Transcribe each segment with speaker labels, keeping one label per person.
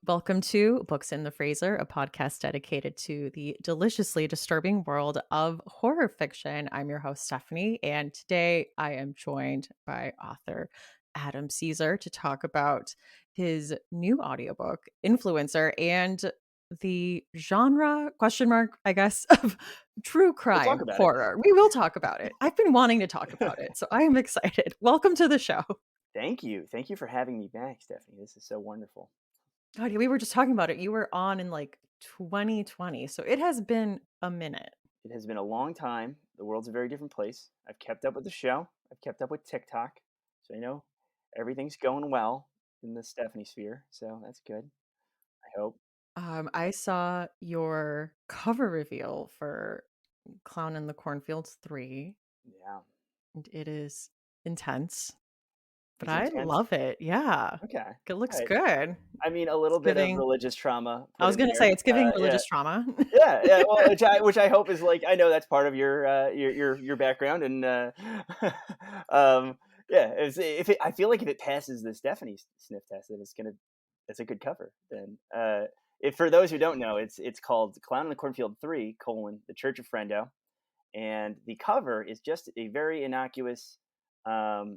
Speaker 1: Welcome to Books in the Freezer, a podcast dedicated to the deliciously disturbing world of horror fiction. I'm your host, Stephanie, and today I am joined by author Adam Cesare to talk about his new audiobook, Influencer, and the genre, question mark, I guess, of true
Speaker 2: We'll talk
Speaker 1: crime
Speaker 2: about it.
Speaker 1: horror. We will talk about it. I've been wanting to talk about it, so I am excited. Welcome to the show.
Speaker 2: Thank you. Thank you for having me back, Stephanie. This is so wonderful.
Speaker 1: God, we were just talking about it. You were on in like 2020, so it has been a minute.
Speaker 2: It has been a long time. The world's a very different place. I've kept up with the show. I've kept up with TikTok. So, everything's going well in the Stephanie sphere. So that's good. I hope.
Speaker 1: I saw your cover reveal for Clown in the Cornfields 3,
Speaker 2: Yeah.
Speaker 1: and it is intense, but
Speaker 2: It's
Speaker 1: I
Speaker 2: intense.
Speaker 1: love it. Yeah,
Speaker 2: Okay.
Speaker 1: it
Speaker 2: All
Speaker 1: looks
Speaker 2: right.
Speaker 1: good.
Speaker 2: I mean, a
Speaker 1: It's
Speaker 2: little bit of
Speaker 1: giving,
Speaker 2: religious trauma
Speaker 1: I
Speaker 2: put
Speaker 1: was
Speaker 2: in
Speaker 1: going to say,
Speaker 2: there.
Speaker 1: it's giving
Speaker 2: Yeah.
Speaker 1: religious trauma.
Speaker 2: Yeah, yeah. Well, which I hope is like, I know that's part of your background, and yeah. I feel like if it passes the Stephanie sniff test, then it's a good cover. Then if for those who don't know, it's called Clown in the Cornfield 3: The Church of Friendo, and the cover is just a very innocuous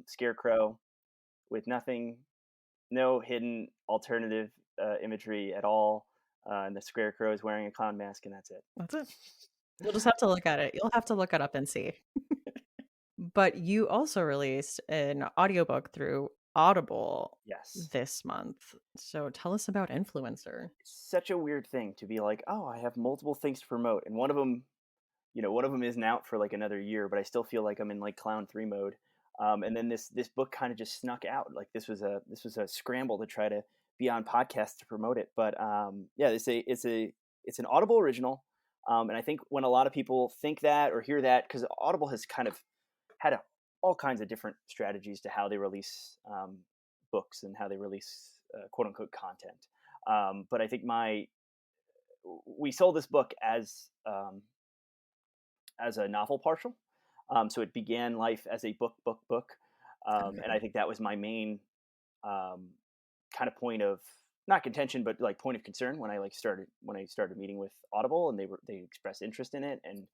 Speaker 2: scarecrow with no hidden alternative imagery at all. And the scarecrow is wearing a clown mask, and that's it.
Speaker 1: That's it. You'll just have to look at it. You'll have to look it up and see. But you also released an audiobook through Audible
Speaker 2: Yes.
Speaker 1: this month. So tell us about Influencer.
Speaker 2: It's such a weird thing to be like, oh, I have multiple things to promote, and one of them isn't out for like another year, but I still feel like I'm in like Clown 3 mode. And then this book kind of just snuck out. Like this was a scramble to try to be on podcasts to promote it. But yeah, it's an Audible original. And I think when a lot of people think that or hear that, because Audible has kind of had all kinds of different strategies to how they release books and how they release quote unquote content. But I think we sold this book as a novel partial. So it began life as a book. And I think that was my main kind of point of not contention, but like point of concern when I started meeting with Audible, and they expressed interest in it, and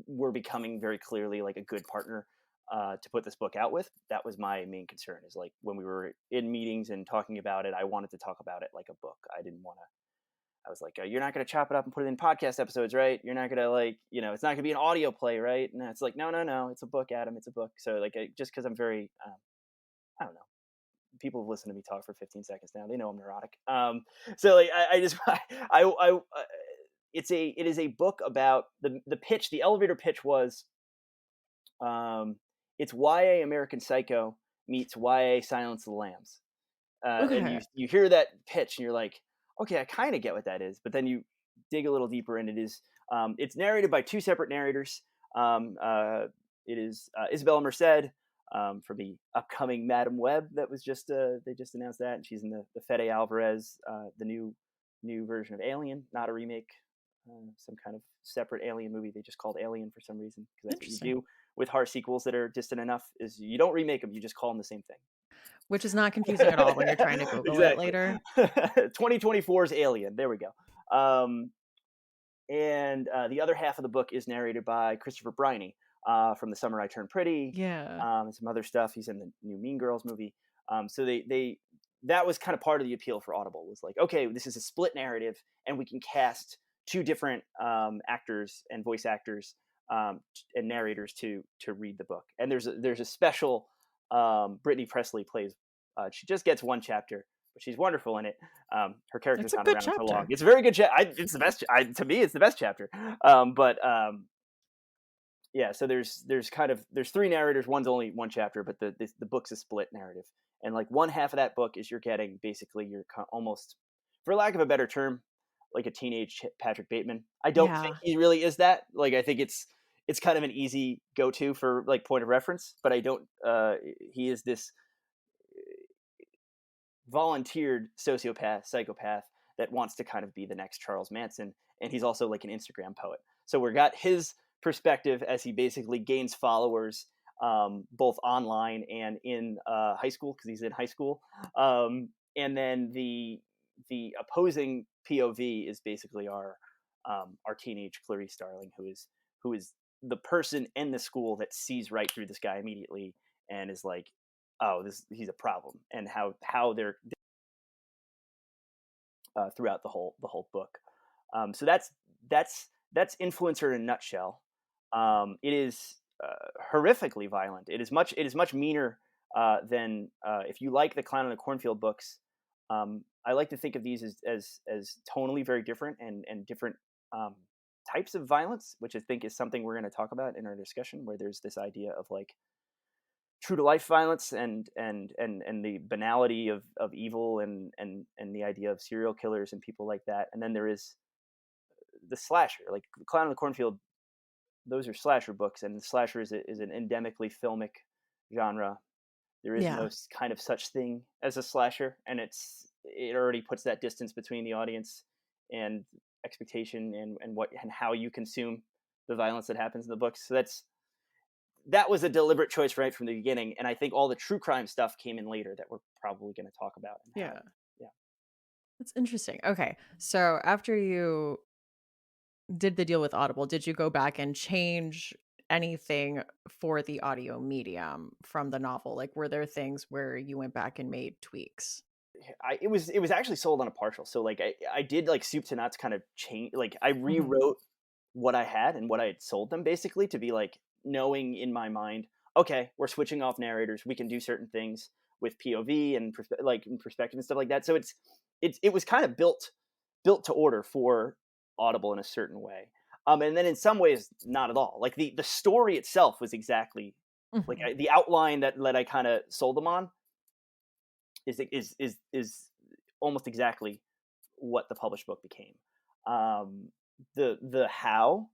Speaker 2: were becoming very clearly like a good partner to put this book out with. That was my main concern, is like when we were in meetings and talking about it, I wanted to talk about it like a book. I was like, you're not going to chop it up and put it in podcast episodes, right? You're not going to it's not going to be an audio play, right? And it's like, no, it's a book, Adam, it's a book. So just because I'm very, I don't know, people have listened to me talk for 15 seconds now. They know I'm neurotic. So like, I just, it is a book about the pitch. The elevator pitch was, it's YA American Psycho meets YA Silence of the Lambs. And
Speaker 1: Okay.
Speaker 2: you hear that pitch and you're like, okay, I kind of get what that is. But then you dig a little deeper, and it's narrated by two separate narrators. It is Isabella Merced from the upcoming Madam Web that was they just announced that, and she's in the Fede Alvarez, the new version of Alien, not a remake, some kind of separate Alien movie they just called Alien for some reason, because that's what you do with horror sequels that are distant enough, is you don't remake them, you just call them the same thing.
Speaker 1: Which is not confusing at all when you're trying to Google it
Speaker 2: Exactly.
Speaker 1: later.
Speaker 2: 2024's Alien. There we go. And the other half of the book is narrated by Christopher Briney from The Summer I Turned Pretty.
Speaker 1: Yeah.
Speaker 2: And some other stuff. He's in the new Mean Girls movie. So that was kind of part of the appeal for Audible, was like, okay, this is a split narrative, and we can cast two different actors and voice actors and narrators to read the book. And there's a special Brittany Presley plays. She just gets one chapter, but she's wonderful in it. Her character's
Speaker 1: It's a
Speaker 2: not
Speaker 1: good
Speaker 2: around for long.
Speaker 1: chapter.
Speaker 2: It's a very good chapter. It's the best. To me, it's the best chapter. Yeah. So there's three narrators. One's only one chapter, but the book's a split narrative. And like one half of that book is you're getting basically you're almost, for lack of a better term, like a teenage Patrick Bateman. I don't think he really is that. Like, I think it's kind of an easy go-to for like point of reference, but I don't. He is this volunteered psychopath that wants to kind of be the next Charles Manson, and he's also like an Instagram poet. So we got his perspective as he basically gains followers both online and in high school, because he's in high school, and then the opposing POV is basically our teenage Clarice Starling, who is the person in the school that sees right through this guy immediately and is like, oh, this he's a problem, and how they're throughout the whole book. So that's Influencer in a nutshell. It is horrifically violent. It is much meaner than if you like the Clown in the Cornfield books. I like to think of these as tonally very different and different um, types of violence, which I think is something we're going to talk about in our discussion. Where there's this idea of like true to life violence and the banality of evil and the idea of serial killers and people like that. And then there is the slasher, like Clown in the Cornfield. Those are slasher books, and slasher is an endemically filmic genre. There is no
Speaker 1: Yeah.
Speaker 2: kind of such thing as a slasher, and it already puts that distance between the audience and expectation and what and how you consume the violence that happens in the books. So that was a deliberate choice right from the beginning, and I think all the true crime stuff came in later that we're probably going to talk about and how.
Speaker 1: Yeah.
Speaker 2: Yeah.
Speaker 1: That's interesting. Okay. So after you did the deal with Audible, did you go back and change anything for the audio medium from the novel? Like, were there things where you went back and made tweaks?
Speaker 2: It was actually sold on a partial. So like I did like soup to nuts kind of change. Like I
Speaker 1: Mhm.
Speaker 2: rewrote what I had and what I had sold them basically to be like knowing in my mind, okay, we're switching off narrators. We can do certain things with POV and perspective and stuff like that. So it was kind of built to order for Audible in a certain way. And then in some ways, not at all. Like the story itself was exactly like
Speaker 1: Mhm.
Speaker 2: the outline that I kind of sold them on is almost exactly what the published book became. Um, the how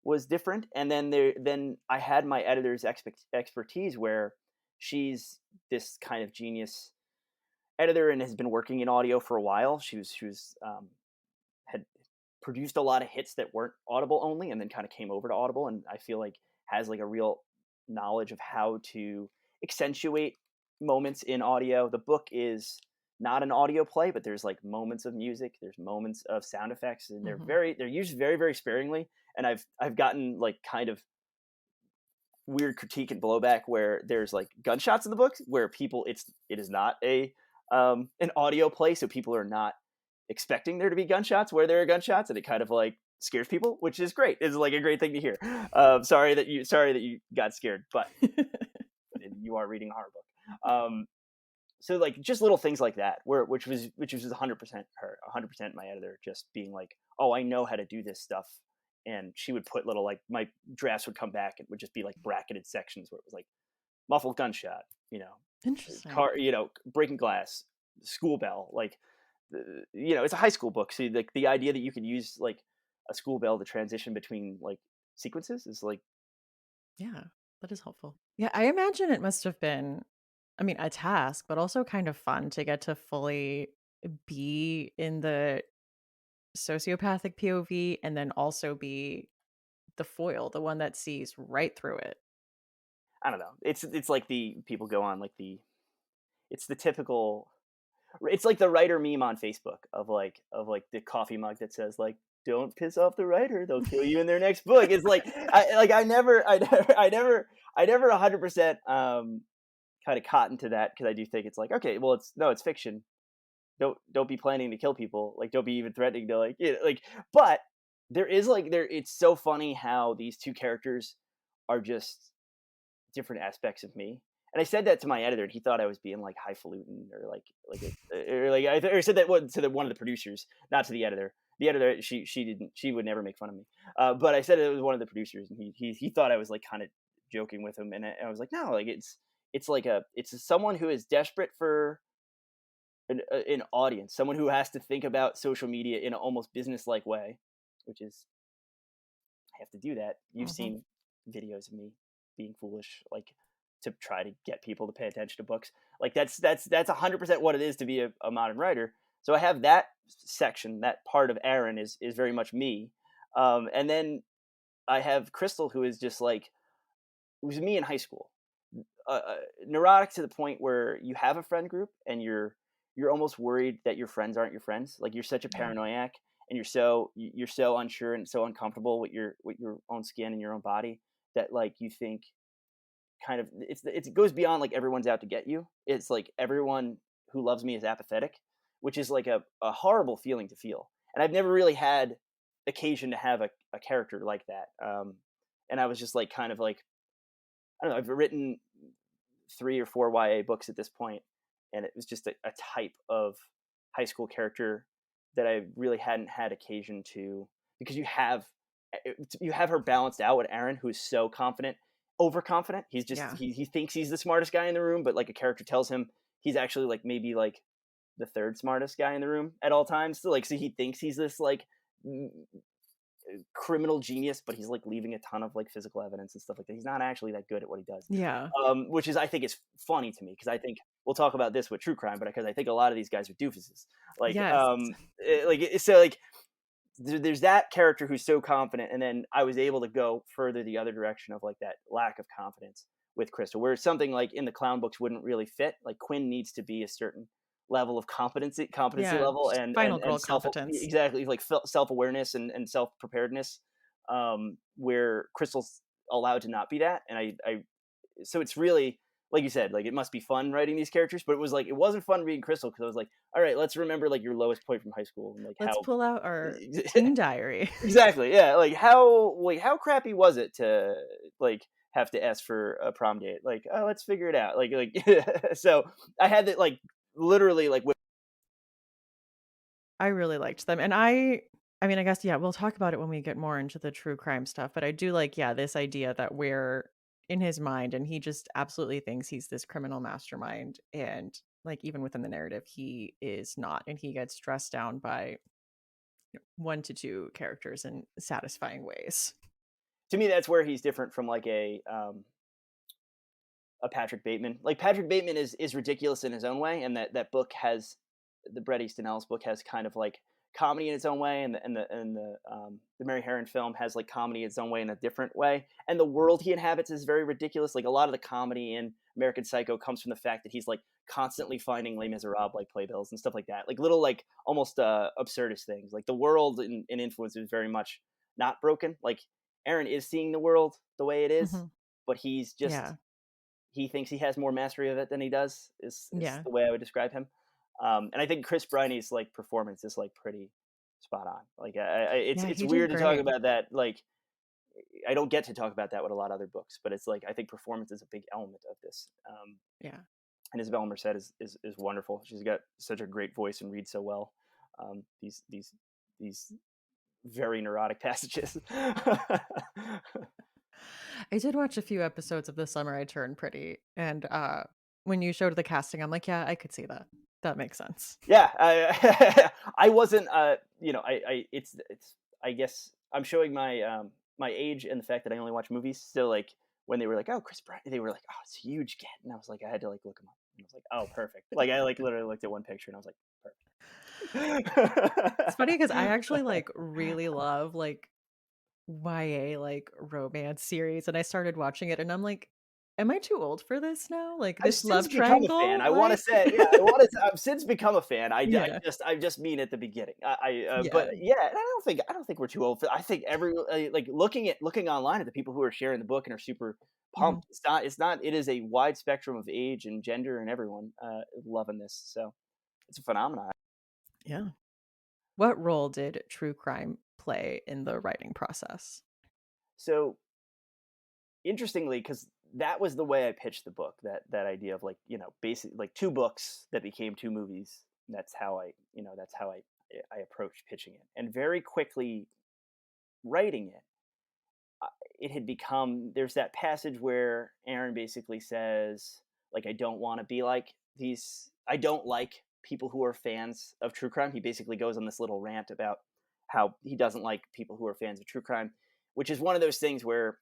Speaker 2: was different, and then I had my editor's expertise where she's this kind of genius editor and has been working in audio for a while. She had produced a lot of hits that weren't Audible only, and then kind of came over to Audible, and I feel like has like a real knowledge of how to accentuate moments in audio. The book is not an audio play, but there's like moments of music, there's moments of sound effects, and
Speaker 1: Mhm.
Speaker 2: they're used very very sparingly. And I've gotten like kind of weird critique and blowback where there's like gunshots in the book where it is not a an audio play, so people are not expecting there to be gunshots where there are gunshots, and it kind of like scares people, which is great. It's like a great thing to hear. Sorry that you got scared, but you are reading a horror book. So like just little things like that, which was 100% her, 100% my editor, just being like, oh, I know how to do this stuff, and she would put little like my drafts would come back and would just be like bracketed sections where it was like muffled gunshot,
Speaker 1: Interesting.
Speaker 2: car, breaking glass, school bell, like it's a high school book, so like the idea that you could use like a school bell to transition between like sequences is like
Speaker 1: Yeah, that is helpful. Yeah, I imagine it must have been, I mean, a task, but also kind of fun to get to fully be in the sociopathic POV and then also be the foil, the one that sees right through it.
Speaker 2: I don't know. It's like the people go on like it's the typical. It's like the writer meme on Facebook of like the coffee mug that says like, "Don't piss off the writer; they'll kill you in their next book." It's like I never 100% kind of cotton to that because I do think it's like, okay, well, it's fiction. Don't be planning to kill people. Like, don't be even threatening to like. But there is like there. It's so funny how these two characters are just different aspects of me. And I said that to my editor, and he thought I was being like highfalutin or or said that one of the producers, not to the editor. The editor, she didn't, she would never make fun of me. But I said it was one of the producers, and he thought I was like kind of joking with him, and I was like, no, like it's someone who is desperate for an audience, someone who has to think about social media in an almost business like way, which is I have to do that. You've
Speaker 1: Mhm.
Speaker 2: seen videos of me being foolish, like to try to get people to pay attention to books. Like that's 100% what it is to be a modern writer. So I have that section, that part of Aaron is very much me, and then I have Crystal, who is just like it was me in high school, neurotic to the point where you have a friend group and you're you're almost worried that your friends aren't your friends. Like you're such a
Speaker 1: Yeah.
Speaker 2: paranoiac, and you're so unsure and so uncomfortable with your own skin and your own body that like you think kind of it goes beyond like everyone's out to get you. It's like everyone who loves me is apathetic, which is like a horrible feeling to feel. And I've never really had occasion to have a character like that. And I was just like kind of like I don't know. I've written 3 or 4 YA books at this point, and it was just a type of high school character that I really hadn't had occasion to because you have her balanced out with Aaron, who's so confident, overconfident. He's just
Speaker 1: Yeah.
Speaker 2: he thinks he's the smartest guy in the room, but like a character tells him he's actually like maybe like the third smartest guy in the room at all times. So he thinks he's this like criminal genius, but he's like leaving a ton of like physical evidence and stuff like that. He's not actually that good at what he does,
Speaker 1: Yeah.
Speaker 2: which is I think is funny to me because I think we'll talk about this with true crime, but because I think a lot of these guys are doofuses. Like,
Speaker 1: Yes.
Speaker 2: so like there's that character who's so confident, and then I was able to go further the other direction of like that lack of confidence with Crystal, where something like in the clown books wouldn't really fit. Like Quinn needs to be a certain level of competency
Speaker 1: Yeah.
Speaker 2: level
Speaker 1: Just
Speaker 2: and and
Speaker 1: final
Speaker 2: and
Speaker 1: girl
Speaker 2: self
Speaker 1: competence.
Speaker 2: exactly like self-awareness and self-preparedness, where Crystal's allowed to not be that. And I so it's really like you said, like it must be fun writing these characters, but it wasn't fun reading Crystal because I was like, all right, let's remember like your lowest point from high school and like
Speaker 1: Let's
Speaker 2: how
Speaker 1: pull out our teen diary.
Speaker 2: exactly, yeah, like how crappy was it to like have to ask for a prom date? Like, oh, let's figure it out. So I had that like literally like
Speaker 1: I really liked them, and I mean, I guess, yeah, we'll talk about it when we get more into the true crime stuff, but I do like, yeah, this idea that we're in his mind and he just absolutely thinks he's this criminal mastermind, and, like, even within the narrative, he is not, and he gets stressed down by 1 to 2 characters in satisfying ways.
Speaker 2: to me that's where he's different from like a Patrick Bateman. Like Patrick Bateman is ridiculous in his own way, and that book has the Bret Easton Ellis book has kind of like comedy in its own way, and the Mary Harron film has like comedy in its own way in a different way. And the world he inhabits is very ridiculous. Like a lot of the comedy in American Psycho comes from the fact that he's like constantly finding Les Miserables like playbills and stuff like that, like little like almost absurdist things. Like the world in Influence is very much not broken. Like Aaron is seeing the world the way it is,
Speaker 1: Mhm.
Speaker 2: but
Speaker 1: Yeah.
Speaker 2: he thinks he has more mastery of it than he does is
Speaker 1: Yeah.
Speaker 2: the way I would describe him. And I think Chris Briney's like performance is like pretty spot on. Like it's
Speaker 1: Yeah,
Speaker 2: it's
Speaker 1: he did
Speaker 2: weird to talk
Speaker 1: great.
Speaker 2: about that. Like I don't get to talk about that with a lot of other books, but it's like I think performance is a big element of this.
Speaker 1: Yeah.
Speaker 2: And Isabel Merced is wonderful. She's got such a great voice and reads so well. These very neurotic passages.
Speaker 1: I did watch a few episodes of The Summer I Turned Pretty, and, when you showed the casting, I'm like, "Yeah, I could see that. That makes sense."
Speaker 2: Yeah, I wasn't. It's. I guess I'm showing my age and the fact that I only watch movies. So like when they were like, "Oh, Chris Pratt," they were like, "Oh, it's a huge get," and I was like, I had to like look him up, and I was like, "Oh, perfect." Like I like literally looked at one picture and I was like,
Speaker 1: It's funny
Speaker 2: "Perfect."
Speaker 1: because I actually, like, really love, like, YA, like, romance series, and I started watching it, and I'm like, "Am I too old for this now? Like,
Speaker 2: I've
Speaker 1: this
Speaker 2: since
Speaker 1: love
Speaker 2: become a fan.
Speaker 1: triangle?"
Speaker 2: I want to
Speaker 1: Like
Speaker 2: say, yeah, I've since become a fan.
Speaker 1: Yeah.
Speaker 2: I just mean at the beginning. But
Speaker 1: Yeah.
Speaker 2: yeah, and I don't think we're too old. I think like looking online at the people who are sharing the book and are super
Speaker 1: Mhm.
Speaker 2: pumped. It's not. It is a wide spectrum of age and gender and everyone loving this. So it's a phenomenon.
Speaker 1: Yeah. What role did true crime play in the writing process?
Speaker 2: So interestingly, because that was the way I pitched the book. That idea of like basic like 2 books that became 2 movies. That's how I approached pitching it, and very quickly writing it, it had become there's that passage where Aaron basically says like I don't want to be like these. I don't like people who are fans of true crime. He basically goes on this little rant about how he doesn't like people who are fans of true crime, which is one of those things where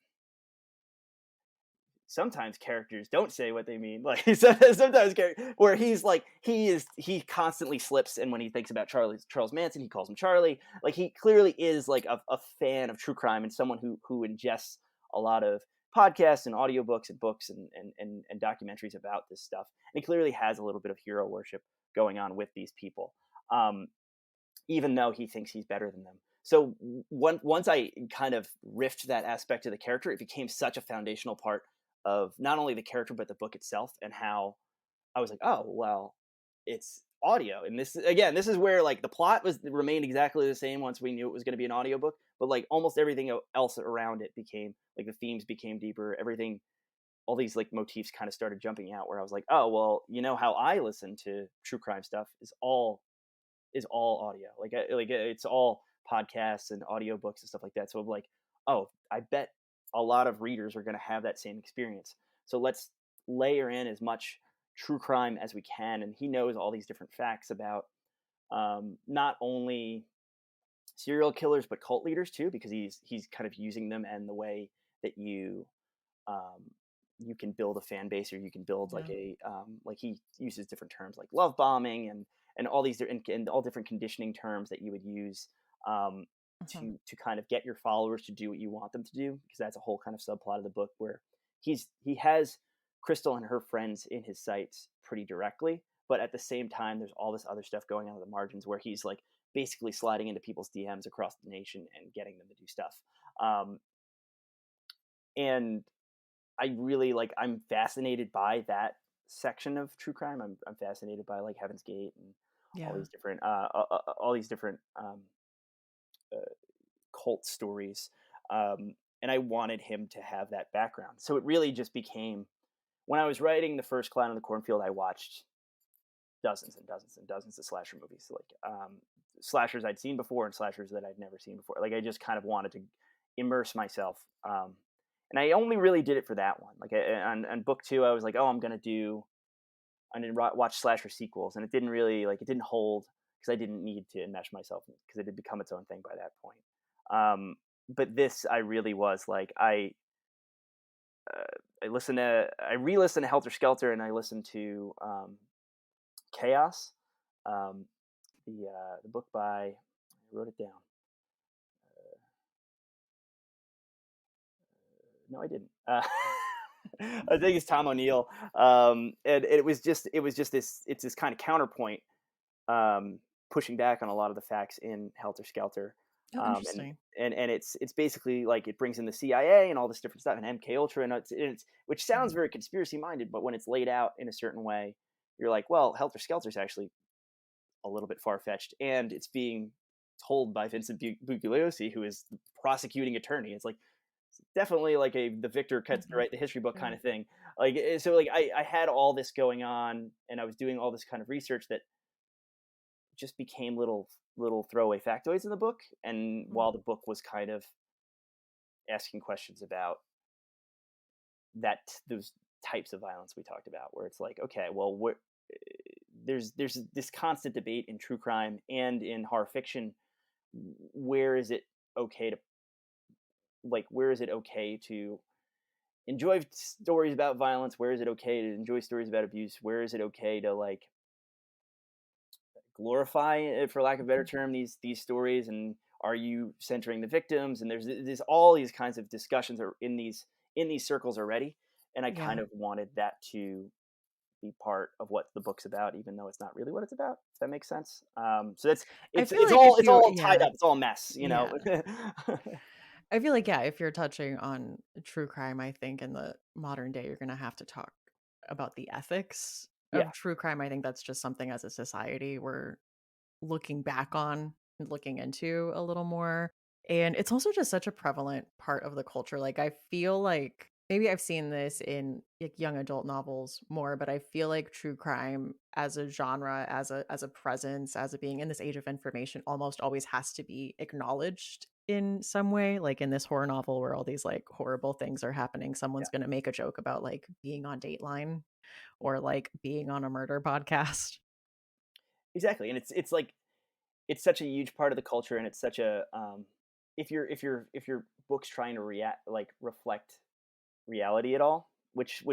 Speaker 2: sometimes characters don't say what they mean. Like sometimes where he's like he constantly slips, and when he thinks about Charles Manson, he calls him Charlie. Like he clearly is like a fan of true crime and someone who ingests a lot of podcasts and audiobooks and books and documentaries about this stuff. And he clearly has a little bit of hero worship going on with these people, um, even though he thinks he's better than them. So once I kind of riffed that aspect of the character, it became such a foundational part of not only the character but the book itself, and how I was like, oh well, it's audio. And this again, this is where like the plot was remained exactly the same once we knew it was going to be an audiobook, but like almost everything else around it became like the themes became deeper, everything, all these like motifs kind of started jumping out, where I was like, oh well, how I listen to true crime stuff is all audio. Like it's all podcasts and audiobooks and stuff like that. So I'm like, oh, I bet a lot of readers are going to have that same experience. So let's layer in as much true crime as we can. And he knows all these different facts about not only serial killers but cult leaders too, because he's kind of using them and the way that um, you can build a fan base, or you can build like
Speaker 1: Yeah.
Speaker 2: like he uses different terms like love bombing and all these and all different conditioning terms that you would use um,
Speaker 1: Mhm.
Speaker 2: to kind of get your followers to do what you want them to do, because that's a whole kind of subplot of the book where he has Crystal and her friends in his sights pretty directly, but at the same time there's all this other stuff going on in the margins where he's like basically sliding into people's DMs across the nation and getting them to do stuff. Um, and I really like. I'm fascinated by that section of true crime. I'm fascinated by like Heaven's Gate and all
Speaker 1: Yeah.
Speaker 2: these different uh, cult stories. And I wanted him to have that background. So it really just became, when I was writing the first Clown in the Cornfield, I watched dozens and dozens and dozens of slasher movies, like slashers I'd seen before and slashers that I'd never seen before. Like I just kind of wanted to immerse myself. And I only really did it for that one. Like on book two, I was like, oh, I didn't watch slasher sequels, and it didn't really like it didn't hold because I didn't need to enmesh myself because it had become its own thing by that point. But this, I really was like I re-listened to Helter Skelter, and I listened to Chaos, um, the book by I wrote it down. No, I didn't. I think it's Tom O'Neill, and it was just this. It's this kind of counterpoint, pushing back on a lot of the facts in Helter Skelter,
Speaker 1: Oh,
Speaker 2: and
Speaker 1: interesting.
Speaker 2: it's basically like it brings in the CIA and all this different stuff and MK Ultra, and it's which sounds
Speaker 1: Mhm.
Speaker 2: very conspiracy minded, but when it's laid out in a certain way, you're like, well, Helter Skelter is actually a little bit far fetched, and it's being told by Vincent Bugliosi, who is the prosecuting attorney. It's like definitely like the victor cuts to
Speaker 1: Mhm.
Speaker 2: write the history book kind
Speaker 1: Yeah.
Speaker 2: of thing. So like I had all this going on, and I was doing all this kind of research that just became little throwaway factoids in the book. And
Speaker 1: Mm.
Speaker 2: while the book was kind of asking questions about those types of violence we talked about, where it's like, okay, well, there's this constant debate in true crime and in horror fiction. Where is it okay to where is it okay to enjoy stories about violence? Where is it okay to enjoy stories about abuse? Where is it okay to like glorify, for lack of a better
Speaker 1: Mhm.
Speaker 2: term, these stories? And are you centering the victims? And there's all these kinds of discussions are in these circles already. And I kind
Speaker 1: Yeah.
Speaker 2: of wanted that to be part of what the book's about, even though it's not really what it's about. If that makes sense. So that's
Speaker 1: I
Speaker 2: it's
Speaker 1: feel
Speaker 2: it's
Speaker 1: like
Speaker 2: all
Speaker 1: if
Speaker 2: it's
Speaker 1: you
Speaker 2: all tied
Speaker 1: yeah,
Speaker 2: up. It's all a mess.
Speaker 1: yeah. I feel like, yeah, if you're touching on true crime, I think in the modern day, you're gonna have to talk about the ethics
Speaker 2: Yeah,
Speaker 1: of true crime. I think that's just something as a society we're looking back on and looking into a little more. And it's also just such a prevalent part of the culture. Like I feel like maybe I've seen this in like young adult novels more, but I feel like true crime as a genre, as a presence, as a being in this age of information almost always has to be acknowledged in some way. Like in this horror novel where all these like horrible things are happening,
Speaker 2: yeah,
Speaker 1: someone's going to make a joke about like being on Dateline or like being on a murder podcast.
Speaker 2: exactly. And it's like it's such a huge part of the culture, and it's such a if your book's trying to react like reflect reality at all, which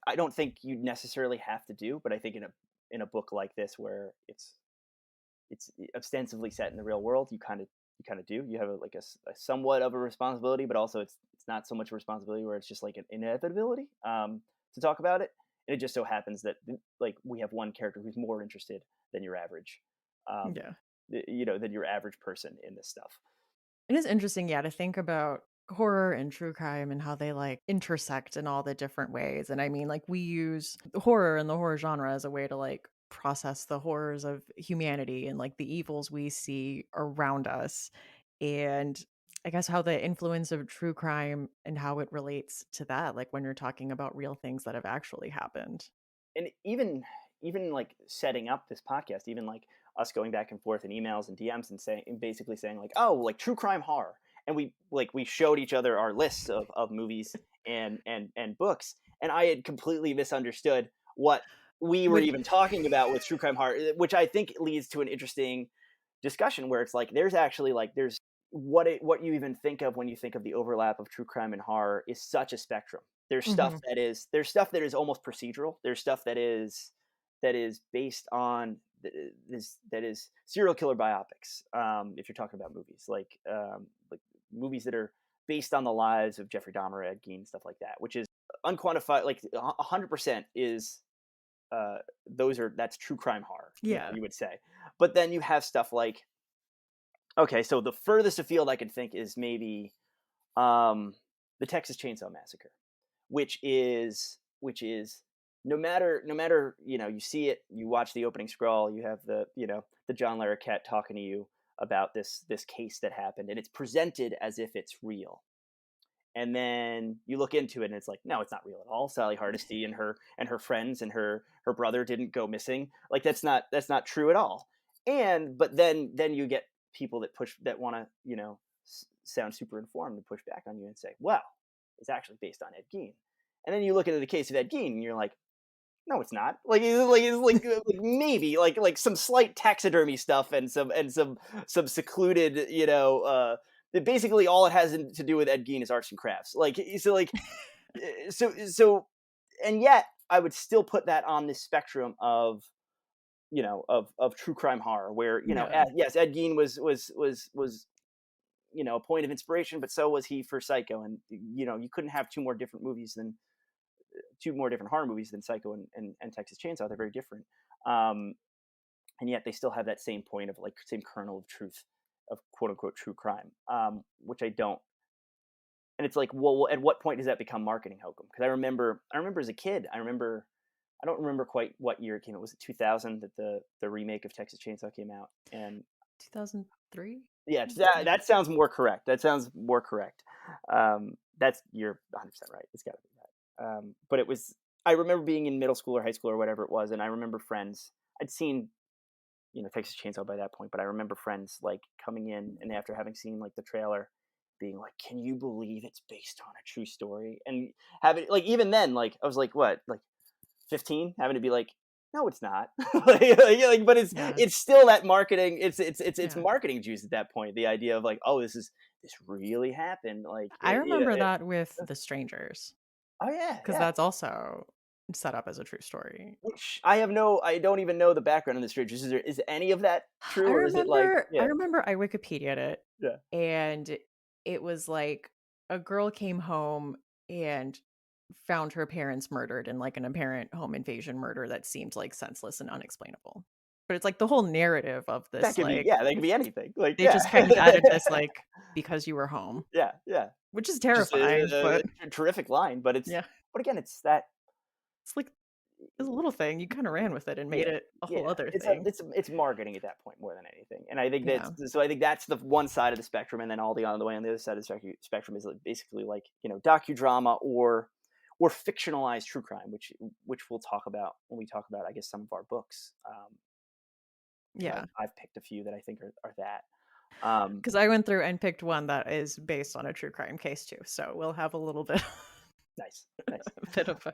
Speaker 2: I don't think you necessarily have to do, but I think in a book like this where it's ostensibly set in the real world, you kind of you kind of do. You have a somewhat of a responsibility, but also it's not so much a responsibility where it's just like an inevitability to talk about it. And it just so happens that like we have one character who's more interested than your average, um,
Speaker 1: Yeah.
Speaker 2: than your average person in this stuff.
Speaker 1: It is interesting, yeah, to think about horror and true crime and how they like intersect in all the different ways. And I mean, like we use the horror and the horror genre as a way to like process the horrors of humanity and like the evils we see around us. And I guess how the influence of true crime and how it relates to that, like when you're talking about real things that have actually happened.
Speaker 2: And even like setting up this podcast, even like us going back and forth in emails and DMs and saying and basically saying like, oh, like true crime horror, and we showed each other our lists of movies and books, and I had completely misunderstood what we were
Speaker 1: Which
Speaker 2: even talking about with true crime horror, which I think leads to an interesting discussion where it's like there's actually like there's what you even think of when you think of the overlap of true crime and horror is such a spectrum.
Speaker 1: Mhm.
Speaker 2: There's stuff that is almost procedural. There's stuff that is based on that is serial killer biopics. If you're talking about movies like movies that are based on the lives of Jeffrey Dahmer, Ed Gein, stuff like that, which is unquantified. Like 100% is that's true crime horror.
Speaker 1: Yeah.
Speaker 2: You would say, but then you have stuff like okay, so the furthest afield I can think is maybe um, the Texas Chainsaw Massacre, which is no matter you see it, you watch the opening scroll, you have the John Larroquette talking to you about this case that happened, and it's presented as if it's real. And then you look into it, and it's like, no, it's not real at all. Sally Hardesty and her friends and her brother didn't go missing. Like that's not true at all. And but then you get people that want to sound super informed and push back on you and say, well, it's actually based on Ed Gein. And then you look into the case of Ed Gein, and you're like, no, it's not. Like maybe like some slight taxidermy stuff and some secluded, basically all it has to do with Ed Gein is arts and crafts. So and yet I would still put that on this spectrum of of true crime horror, where
Speaker 1: Yeah.
Speaker 2: yes, Ed Gein was a point of inspiration, but so was he for Psycho, and you couldn't have two more different horror movies than Psycho and Texas Chainsaw. They're very different, um, and yet they still have that same point of like same kernel of truth of quote unquote true crime, which I don't. And it's like, well, at what point does that become marketing hokum? Because I remember as a kid, I don't remember quite what year it came out. Was it 2000 that the remake of Texas Chainsaw came out? And
Speaker 1: 2003?
Speaker 2: yeah,
Speaker 1: Yeah.
Speaker 2: that sounds more correct. That sounds more correct. That's you're 100% right. It's got to be that. But it was. I remember being in middle school or high school or whatever it was, and I remember friends. I'd seen Texas Chainsaw by that point, but I remember friends like coming in and after having seen like the trailer, being like, "Can you believe it's based on a true story?" And having like even then, like I was like, what, like 15, having to be like, no, it's not. But
Speaker 1: Yeah.
Speaker 2: it's still that marketing. It's
Speaker 1: Yeah.
Speaker 2: marketing juice at that point. The idea of like, oh, this really happened.
Speaker 1: I remember that with The Strangers,
Speaker 2: oh yeah,
Speaker 1: because
Speaker 2: yeah.
Speaker 1: that's also set up as a true story.
Speaker 2: Which I don't even know the background of the Strangers. Is any of that true,
Speaker 1: I
Speaker 2: or is it like
Speaker 1: remember I
Speaker 2: yeah,
Speaker 1: remember I Wikipedia'd it,
Speaker 2: yeah?
Speaker 1: and it was like a girl came home and found her parents murdered in, like, an apparent home invasion murder that seemed, like, senseless and unexplainable. But it's, like, the whole narrative of
Speaker 2: That
Speaker 1: this,
Speaker 2: could be
Speaker 1: like,
Speaker 2: yeah, that could be anything. Like
Speaker 1: they
Speaker 2: yeah,
Speaker 1: just kind of added this, like, "Because you were home,"
Speaker 2: yeah, yeah.
Speaker 1: which is
Speaker 2: Just
Speaker 1: terrifying, but
Speaker 2: a terrific line, but
Speaker 1: yeah,
Speaker 2: but again, it's that
Speaker 1: it's like it's a little thing, you kinda ran with it and made
Speaker 2: yeah,
Speaker 1: it a whole
Speaker 2: yeah.
Speaker 1: other
Speaker 2: It's
Speaker 1: thing.
Speaker 2: it's marketing at that point more than anything, and I think
Speaker 1: Yeah.
Speaker 2: that's the one side of the spectrum, and then all the on the way on the other side of the spectrum is like basically like docudrama or fictionalized true crime, which we'll talk about when we talk about I guess some of our books, because
Speaker 1: Yeah.
Speaker 2: I've picked a few that I think are that. Um,
Speaker 1: Because I went through and picked one that is based on a true crime case too, so we'll have a little bit
Speaker 2: nice, nice.
Speaker 1: a bit of both.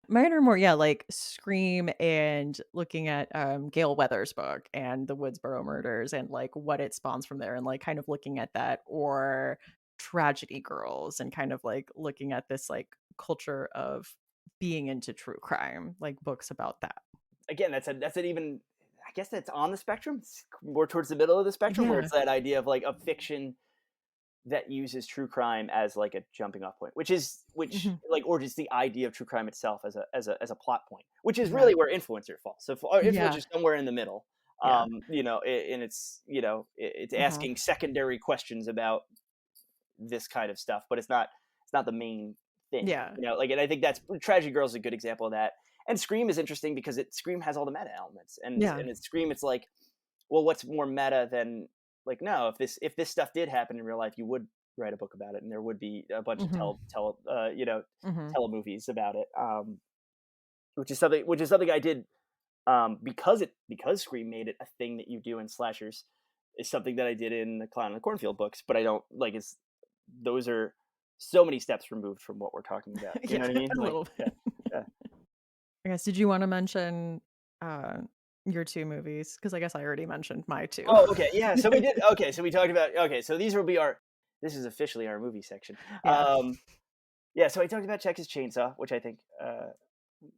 Speaker 1: Mine are more, yeah, like Scream and looking at, Gale Weathers' book and the Woodsboro murders and, like, what it spawns from there and, like, kind of looking at that, or Tragedy Girls and kind of, like, looking at this, like, culture of being into true crime, like, books about that.
Speaker 2: Again, that's an even. guess that's on the spectrum. It's more towards the middle of the spectrum, where
Speaker 1: Yeah.
Speaker 2: it's that idea of like a fiction that uses true crime as like a jumping off point, which
Speaker 1: Mhm.
Speaker 2: like, or just the idea of true crime itself as a plot point, which is
Speaker 1: Yeah.
Speaker 2: really where Influencer falls. So Influencer
Speaker 1: Yeah.
Speaker 2: is somewhere in the middle,
Speaker 1: Yeah.
Speaker 2: and it's it's
Speaker 1: Uh-huh.
Speaker 2: asking secondary questions about this kind of stuff, but it's not the main thing,
Speaker 1: Yeah.
Speaker 2: like, and I think that's Tragedy Girl is a good example of that. And Scream is interesting because Scream has all the meta elements,
Speaker 1: Yeah.
Speaker 2: and it's Scream, it's like, well, what's more meta than, like, no, if this stuff did happen in real life, you would write a book about it, and there would be a bunch of
Speaker 1: Mhm. Mhm.
Speaker 2: telemovies about it, which is something I did, because Scream made it a thing that you do in slashers, is something that I did in the Clown in the Cornfield books, but I don't like, it's those are so many steps removed from what we're talking about. You
Speaker 1: Yeah,
Speaker 2: know what I mean?
Speaker 1: a
Speaker 2: Like,
Speaker 1: little
Speaker 2: yeah,
Speaker 1: bit.
Speaker 2: yeah.
Speaker 1: I guess, did you wanna mention, uh, your 2 movies? Because I guess I already mentioned my 2.
Speaker 2: Oh, okay, yeah. So we did. Okay, so we talked about. Okay, so these will be our. This is officially our movie section.
Speaker 1: Yeah.
Speaker 2: Yeah. So I talked about Texas Chainsaw, which I think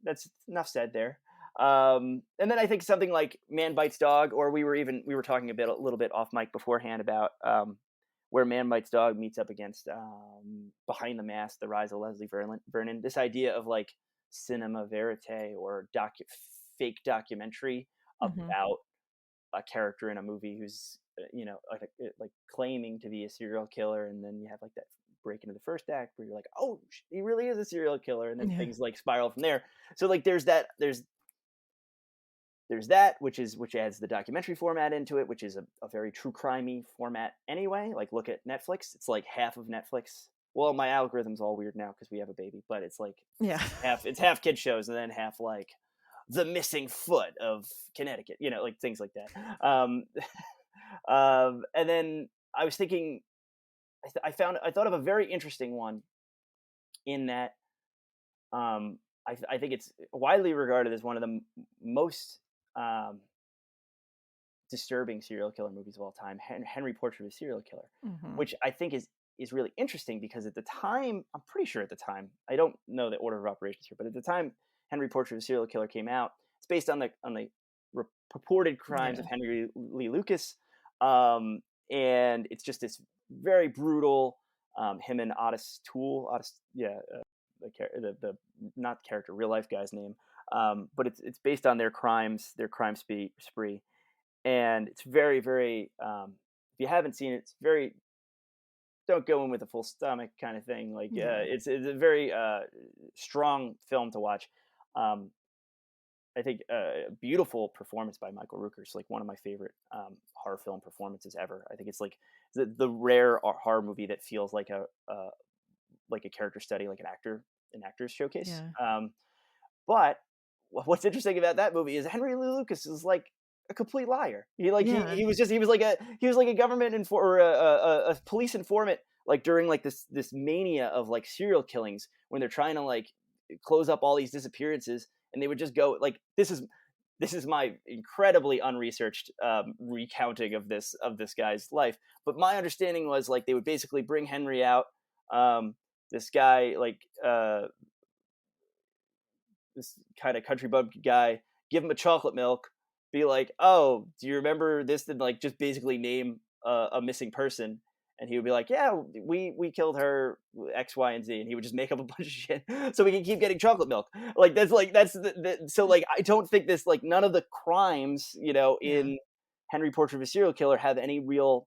Speaker 2: that's enough said there. And then I think something like Man Bites Dog, or we were talking a little bit off mic beforehand about where Man Bites Dog meets up against Behind the Mask: The Rise of Leslie Vernon. This idea of like cinema verite, or fake documentary
Speaker 1: Mhm.
Speaker 2: about a character in a movie who's like claiming to be a serial killer, and then you have like that break into the first act where you're like, oh, he really is a serial killer, and then
Speaker 1: Yeah.
Speaker 2: things like spiral from there. So like there's that, which adds the documentary format into it, which is a very true crimey format anyway. Like, look at Netflix. It's like half of Netflix. Well, my algorithm's all weird now because we have a baby, but it's like
Speaker 1: Yeah.
Speaker 2: it's half kid shows, and then half like the missing foot of Connecticut, like things like that. And then I was thinking, I thought of a very interesting one, in that I think it's widely regarded as one of the most um, disturbing serial killer movies of all time, Henry Portrait of a Serial Killer,
Speaker 1: Mhm.
Speaker 2: which I think is really interesting because at the time, I'm pretty sure at the time, I don't know the order of operations here, but at the time Henry Portrait of a Serial Killer came out, it's based on the purported crimes of
Speaker 1: Yeah.
Speaker 2: Henry Lee Lucas, and it's just this very brutal, him and Otis, yeah, the not the character, real life guy's name, but it's based on their crimes, their spree, and it's very, very. If you haven't seen it, it's very, don't go in with a full stomach kind of thing. Like,
Speaker 1: Yeah.
Speaker 2: it's a very strong film to watch. Um, I think a beautiful performance by Michael Rooker is like one of my favorite horror film performances ever. I think it's like the rare horror movie that feels like a character study, like an actor's showcase.
Speaker 1: Yeah.
Speaker 2: But what's interesting about that movie is Henry Lee Lucas is like a complete liar.
Speaker 1: Yeah.
Speaker 2: He was like a government or a police informant, like during like this mania of like serial killings, when they're trying to like close up all these disappearances, and they would just go like, this is my incredibly unresearched recounting of this guy's life. But my understanding was like they would basically bring Henry out, this guy, like this kind of country bumpkin guy, give him a chocolate milk, be like, "Oh, do you remember this?" And like just basically name a missing person, and he would be like, "Yeah, we killed her, X, Y, and Z," and he would just make up a bunch of shit so we can keep getting chocolate milk. That's so like I don't think this, like, none of the crimes
Speaker 1: Yeah.
Speaker 2: in Henry Portrait of a Serial Killer have any real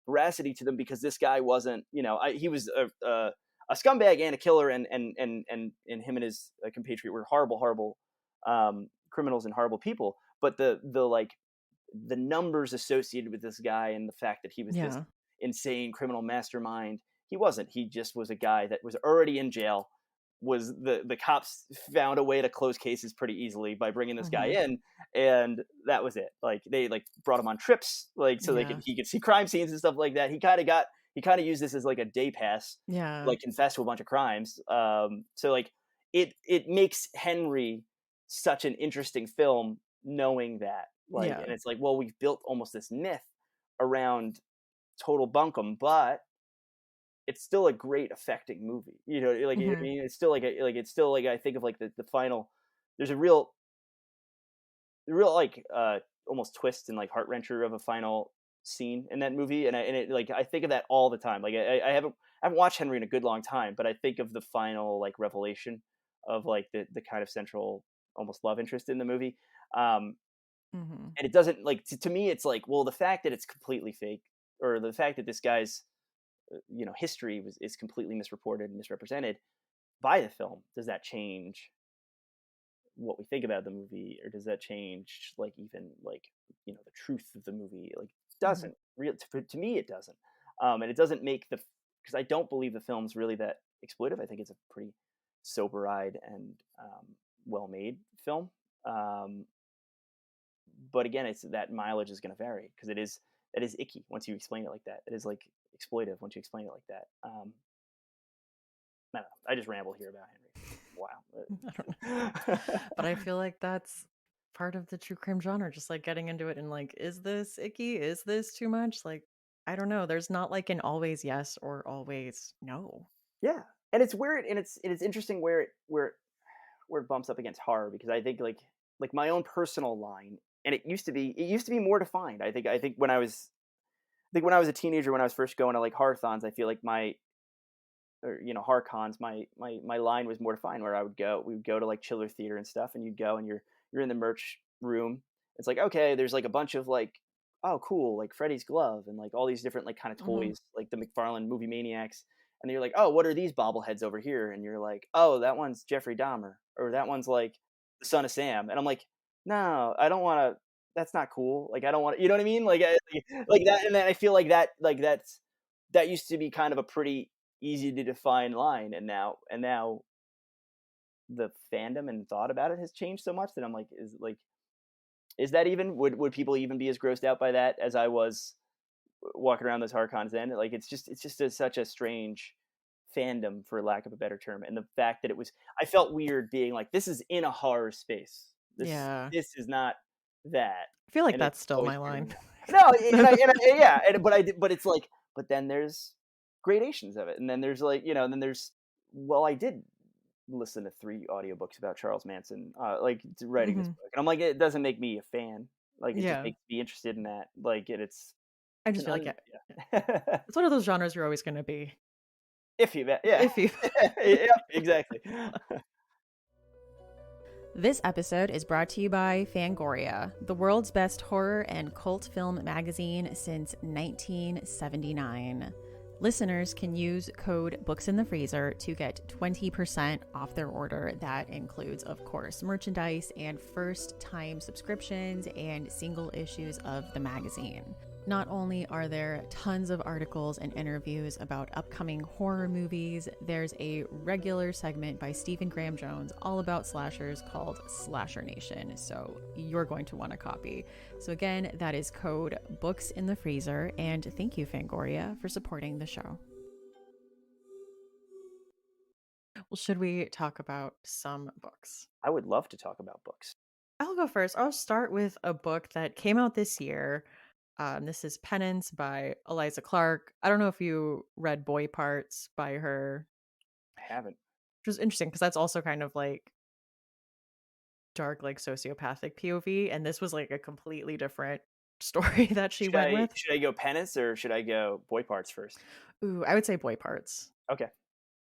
Speaker 2: veracity to them, because this guy wasn't, he was a scumbag and a killer, and him and his compatriot were horrible criminals and horrible people. But the numbers associated with this guy, and the fact that he was this
Speaker 1: Yeah.
Speaker 2: insane criminal mastermind, he wasn't. He just was a guy that was already in jail. Was the cops found a way to close cases pretty easily by bringing this guy
Speaker 1: Mhm.
Speaker 2: in, and that was it. Like, they like brought him on trips, like, so
Speaker 1: Yeah.
Speaker 2: he could see crime scenes and stuff like that. He kind of used this as like a day pass,
Speaker 1: Yeah.
Speaker 2: like confess to a bunch of crimes. So like it makes Henry such an interesting film, knowing that, like,
Speaker 1: Yeah.
Speaker 2: and it's like, well, we've built almost this myth around total bunkum, but it's still a great affecting movie. Like, I
Speaker 1: Mhm.
Speaker 2: mean, it's still like it's still like, I think of like the final. There's a real real like almost twist and like heart wrencher of a final scene in that movie, and it like I think of that all the time. Like I haven't watched Henry in a good long time, but I think of the final like revelation of like the kind of central almost love interest in the movie. Um,
Speaker 1: Mhm.
Speaker 2: and it doesn't like to me, it's like, well, the fact that it's completely fake, or the fact that this guy's history is completely misreported and misrepresented by the film, does that change what we think about the movie, or does that change like even like the truth of the movie? Like, it
Speaker 1: Mhm.
Speaker 2: doesn't real to me, it doesn't. And it doesn't make the because I don't believe the film's really that exploitive. I think it's a pretty sober-eyed and well made film. um, but again, it's that mileage is going to vary because it is icky once you explain it like that. It is like exploitive once you explain it like that. I don't know. I just ramble here about Henry.
Speaker 1: I don't know.
Speaker 2: Wow.
Speaker 1: But I feel like that's part of the true crime genre, just like getting into it and like, is this icky? Is this too much? Like, I don't know. There's not like an always yes or always no.
Speaker 2: Yeah, and it's weird, and it's interesting where it bumps up against horror, because I think like my own personal line, and it used to be more defined. I think when I was a teenager, when I was first going to like horrorthons, I feel like my or horror cons, my line was more defined, where we would go to like chiller theater and stuff, and you'd go and you're in the merch room. It's like, okay, there's like a bunch of like, oh cool, like Freddy's glove and like all these different like kind of
Speaker 1: Hmm.
Speaker 2: toys, like the McFarlane movie maniacs. And then you're like, oh, what are these bobbleheads over here? And you're like, oh, that one's Jeffrey Dahmer, or that one's like the son of Sam. And I'm like, no, I don't want to. That's not cool. Like, I don't want to. You know what I mean? Like that. And then I feel like that used to be kind of a pretty easy to define line, and now the fandom and thought about it has changed so much that I'm like, is that even, would people even be as grossed out by that as I was walking around those horror cons then? Like, it's just such a strange fandom, for lack of a better term. And the fact that I felt weird being like, this is in a horror space,
Speaker 1: Yeah.
Speaker 2: this is not that.
Speaker 1: I feel like
Speaker 2: And it's
Speaker 1: that's still
Speaker 2: always
Speaker 1: my
Speaker 2: weird to
Speaker 1: line.
Speaker 2: me. No, yeah, but it's like, but then there's gradations of it, and then there's like, then there's, well, I did listen to 3 audiobooks about Charles Manson, like, writing this
Speaker 1: Hmm.
Speaker 2: book, and I'm like, it doesn't make me a fan. Like, it just
Speaker 1: Yeah.
Speaker 2: makes me interested in that. Like,
Speaker 1: I
Speaker 2: it's
Speaker 1: just
Speaker 2: an
Speaker 1: feel like, yeah,
Speaker 2: yeah.
Speaker 1: it's one of those genres you're always going to be
Speaker 2: Iffy about, yeah.
Speaker 1: iffy.
Speaker 2: Yep, exactly.
Speaker 1: This episode is brought to you by Fangoria, the world's best horror and cult film magazine since 1979. Listeners can use code BOOKSINTHEFreezer to get 20% off their order. That includes, of course, merchandise and first-time subscriptions and single issues of the magazine. Not only are there tons of articles and interviews about upcoming horror movies, there's a regular segment by Stephen Graham Jones all about slashers called Slasher Nation, so you're going to want a copy. So again, that is code Books in the Freezer, and thank you, Fangoria, for supporting the show. Well, should we talk about some books?
Speaker 2: I would love to talk about books.
Speaker 1: I'll go first. I'll start with a book that came out this year. This is Penance by Eliza Clark. I don't know if you read Boy Parts by her,
Speaker 2: I haven't.
Speaker 1: which was interesting because that's also kind of like dark, like sociopathic POV. And this was like a completely different story that she went with.
Speaker 2: Should I go Penance, or should I go Boy Parts first?
Speaker 1: Ooh, I would say Boy Parts.
Speaker 2: Okay.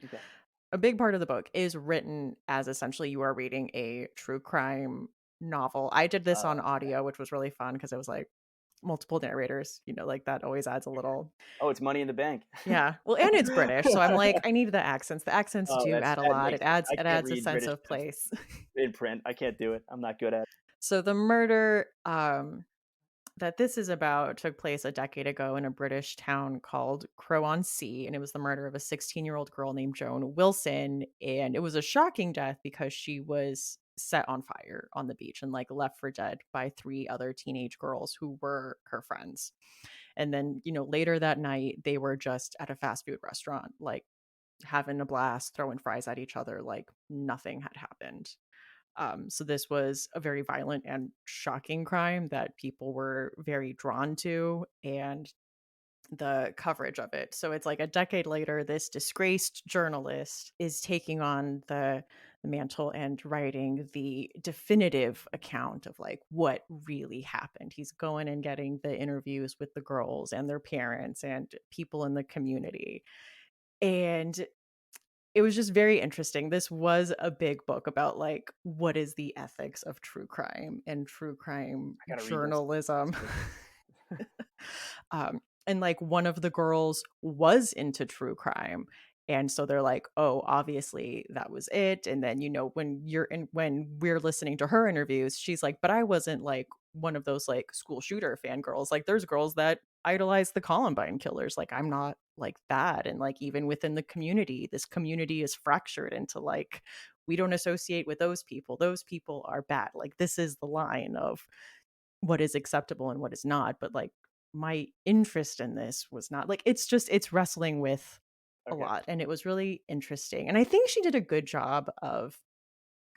Speaker 2: Okay.
Speaker 1: A big part of the book is written as essentially you are reading a true crime novel. I did this on
Speaker 2: Okay.
Speaker 1: audio, which was really fun because it was like multiple narrators, like that always adds a little.
Speaker 2: Oh, it's Money in the Bank.
Speaker 1: Yeah. Well, and it's British, so I'm like, I need the accents. The accents
Speaker 2: Oh,
Speaker 1: do add a
Speaker 2: that
Speaker 1: lot.
Speaker 2: makes
Speaker 1: It
Speaker 2: sense.
Speaker 1: adds
Speaker 2: I
Speaker 1: it
Speaker 2: can't
Speaker 1: adds a
Speaker 2: read
Speaker 1: sense
Speaker 2: British
Speaker 1: of
Speaker 2: stuff
Speaker 1: place.
Speaker 2: in print. I can't do it. I'm not good at it.
Speaker 1: So the murder that this is about took place a decade ago in a British town called Crow-on-Sea, and it was the murder of a 16-year-old girl named Joan Wilson, and it was a shocking death because she was set on fire on the beach and like left for dead by 3 other teenage girls who were her friends. And then, later that night they were just at a fast food restaurant, like having a blast, throwing fries at each other like nothing had happened. So this was a very violent and shocking crime that people were very drawn to, and the coverage of it. So it's like a decade later, this disgraced journalist is taking on the mantle and writing the definitive account of like what really happened. He's going and getting the interviews with the girls and their parents and people in the community. And it was just very interesting. This was a big book about like what is the ethics of true crime and true crime
Speaker 2: I gotta read this.
Speaker 1: journalism.
Speaker 2: Sounds good.
Speaker 1: And like one of the girls was into true crime. And so they're like, oh, obviously that was it. And then, when we're listening to her interviews, she's like, but I wasn't like one of those like school shooter fangirls. Like there's girls that idolize the Columbine killers. Like I'm not like that. And like even within the community, this community is fractured into like, we don't associate with those people. Those people are bad. Like this is the line of what is acceptable and what is not. But like my interest in this was not like it's wrestling with a
Speaker 2: Okay.
Speaker 1: lot. And it was really interesting. And I think she did a good job of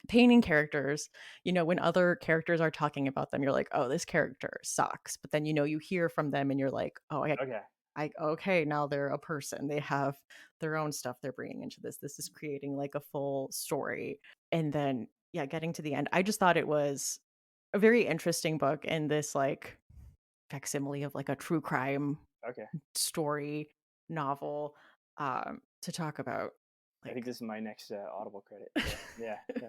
Speaker 1: painting characters. When other characters are talking about them, you're like, oh, this character sucks. But then, you hear from them and you're like, oh,
Speaker 2: Okay.
Speaker 1: okay, now they're a person. They have their own stuff they're bringing into this. This is creating like a full story. And then, yeah, getting to the end, I just thought it was a very interesting book and this like facsimile of like a true crime
Speaker 2: Okay.
Speaker 1: story novel to talk about.
Speaker 2: I think
Speaker 1: Like,
Speaker 2: this is my next Audible credit. So yeah, yeah.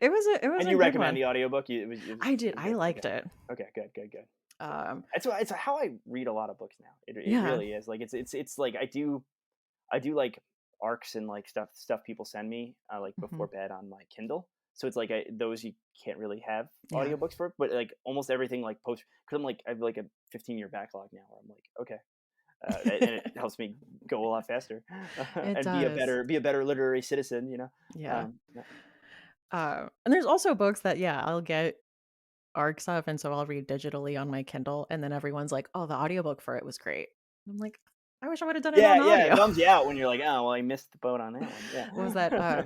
Speaker 1: it was
Speaker 2: And
Speaker 1: a
Speaker 2: you
Speaker 1: good
Speaker 2: recommend
Speaker 1: one.
Speaker 2: the audiobook? It was
Speaker 1: I did.
Speaker 2: pretty
Speaker 1: I
Speaker 2: good. Okay.
Speaker 1: liked it.
Speaker 2: Okay. Good. Good. Good. Yeah.
Speaker 1: Um,
Speaker 2: It's how I read a lot of books now. It
Speaker 1: yeah.
Speaker 2: really is. Like it's like I do like arcs and like stuff people send me like
Speaker 1: Mhm.
Speaker 2: before bed on my Kindle. So it's like those you can't really have
Speaker 1: Yeah.
Speaker 2: audiobooks for, but like almost everything like post because I'm like I have like a 15-year backlog now where I'm like okay, and it helps me go a lot faster
Speaker 1: It
Speaker 2: and
Speaker 1: does.
Speaker 2: be a better literary citizen.
Speaker 1: Yeah.
Speaker 2: Yeah.
Speaker 1: And there's also books that, yeah, I'll get arcs of, and so I'll read digitally on my Kindle, and then everyone's like, "Oh, the audiobook for it was great." I'm like, "I wish I would have done it
Speaker 2: Yeah,
Speaker 1: on
Speaker 2: yeah, it
Speaker 1: audio."
Speaker 2: bums you out when you're like, oh well, I missed the boat on that one.
Speaker 1: What was that,
Speaker 2: Yeah.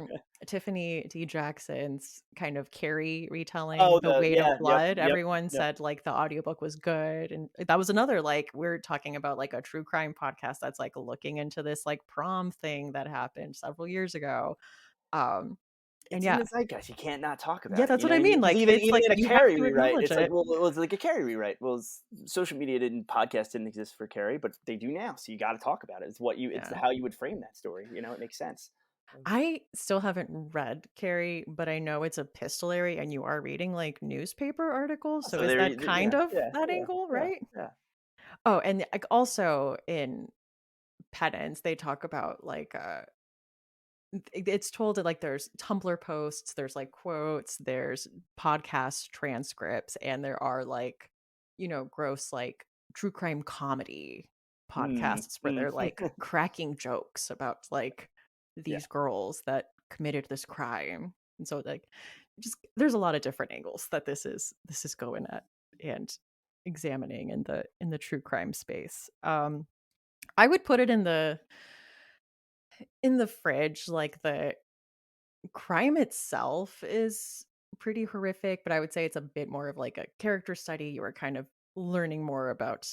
Speaker 1: Tiffany D. Jackson's kind of Carrie retelling,
Speaker 2: Oh,
Speaker 1: The Weight of
Speaker 2: yep,
Speaker 1: Blood?
Speaker 2: yep,
Speaker 1: Everyone
Speaker 2: yep.
Speaker 1: said, like, the audiobook was good, and that was another, like, we're talking about, like, a true crime podcast that's, like, looking into this, like, prom thing that happened several years ago, um, and
Speaker 2: It's in
Speaker 1: yeah.
Speaker 2: the zeitgeist. You can't not talk
Speaker 1: Yeah,
Speaker 2: about it.
Speaker 1: that's
Speaker 2: You know
Speaker 1: what
Speaker 2: what
Speaker 1: I
Speaker 2: I mean?
Speaker 1: mean,
Speaker 2: Because
Speaker 1: like,
Speaker 2: even
Speaker 1: it's like,
Speaker 2: in a
Speaker 1: you have
Speaker 2: Carrie
Speaker 1: to
Speaker 2: rewrite,
Speaker 1: acknowledge
Speaker 2: it's like,
Speaker 1: it.
Speaker 2: well, it was like a Carrie rewrite. Well, social media didn't, podcast didn't exist for Carrie, but they do now. So you got to talk about it. It's
Speaker 1: Yeah.
Speaker 2: how you would frame that story. It makes sense.
Speaker 1: I still haven't read Carrie, but I know it's epistolary and you are reading, like, newspaper articles, so
Speaker 2: So
Speaker 1: is
Speaker 2: there,
Speaker 1: that kind
Speaker 2: yeah,
Speaker 1: of
Speaker 2: yeah,
Speaker 1: that
Speaker 2: yeah,
Speaker 1: angle,
Speaker 2: yeah,
Speaker 1: right?
Speaker 2: yeah.
Speaker 1: Oh, and, like, also in Penance, they talk about, like, it's told that, like, there's Tumblr posts, there's, like, quotes, there's podcast transcripts, and there are, like, gross, like, true crime comedy
Speaker 2: Mm,
Speaker 1: podcasts where
Speaker 2: mm.
Speaker 1: they're, like, cracking jokes about, like,
Speaker 2: Yeah,
Speaker 1: these girls that committed this crime, and so, like, just there's a lot of different angles that this is going at and examining in the true crime space. I would put it in the fridge, like, the crime itself is pretty horrific, but I would say it's a bit more of like a character study. You are kind of learning more about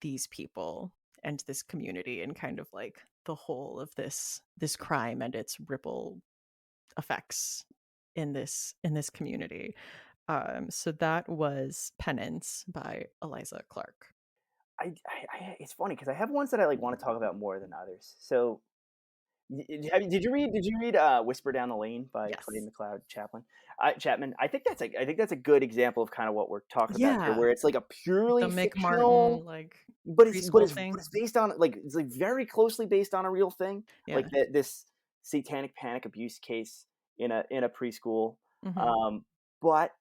Speaker 1: these people and this community and kind of like the whole of this crime and its ripple effects in this community. So that was Penance by Eliza Clark.
Speaker 2: it's funny because I have ones that I like want to talk about more than others. So did you read Whisper Down the Lane by Clay
Speaker 1: Yes.
Speaker 2: McLeod Chapman? I think that's a good example of kind of what we're talking about here,
Speaker 1: Yeah.
Speaker 2: where it's like a
Speaker 1: The
Speaker 2: purely
Speaker 1: Mick Martin
Speaker 2: fictional,
Speaker 1: like
Speaker 2: but it's but
Speaker 1: preschool
Speaker 2: it's but
Speaker 1: thing.
Speaker 2: it's based on like it's like very closely based on a real thing, like
Speaker 1: Yeah.
Speaker 2: this satanic panic abuse case in a preschool,
Speaker 1: Hmm.
Speaker 2: um, but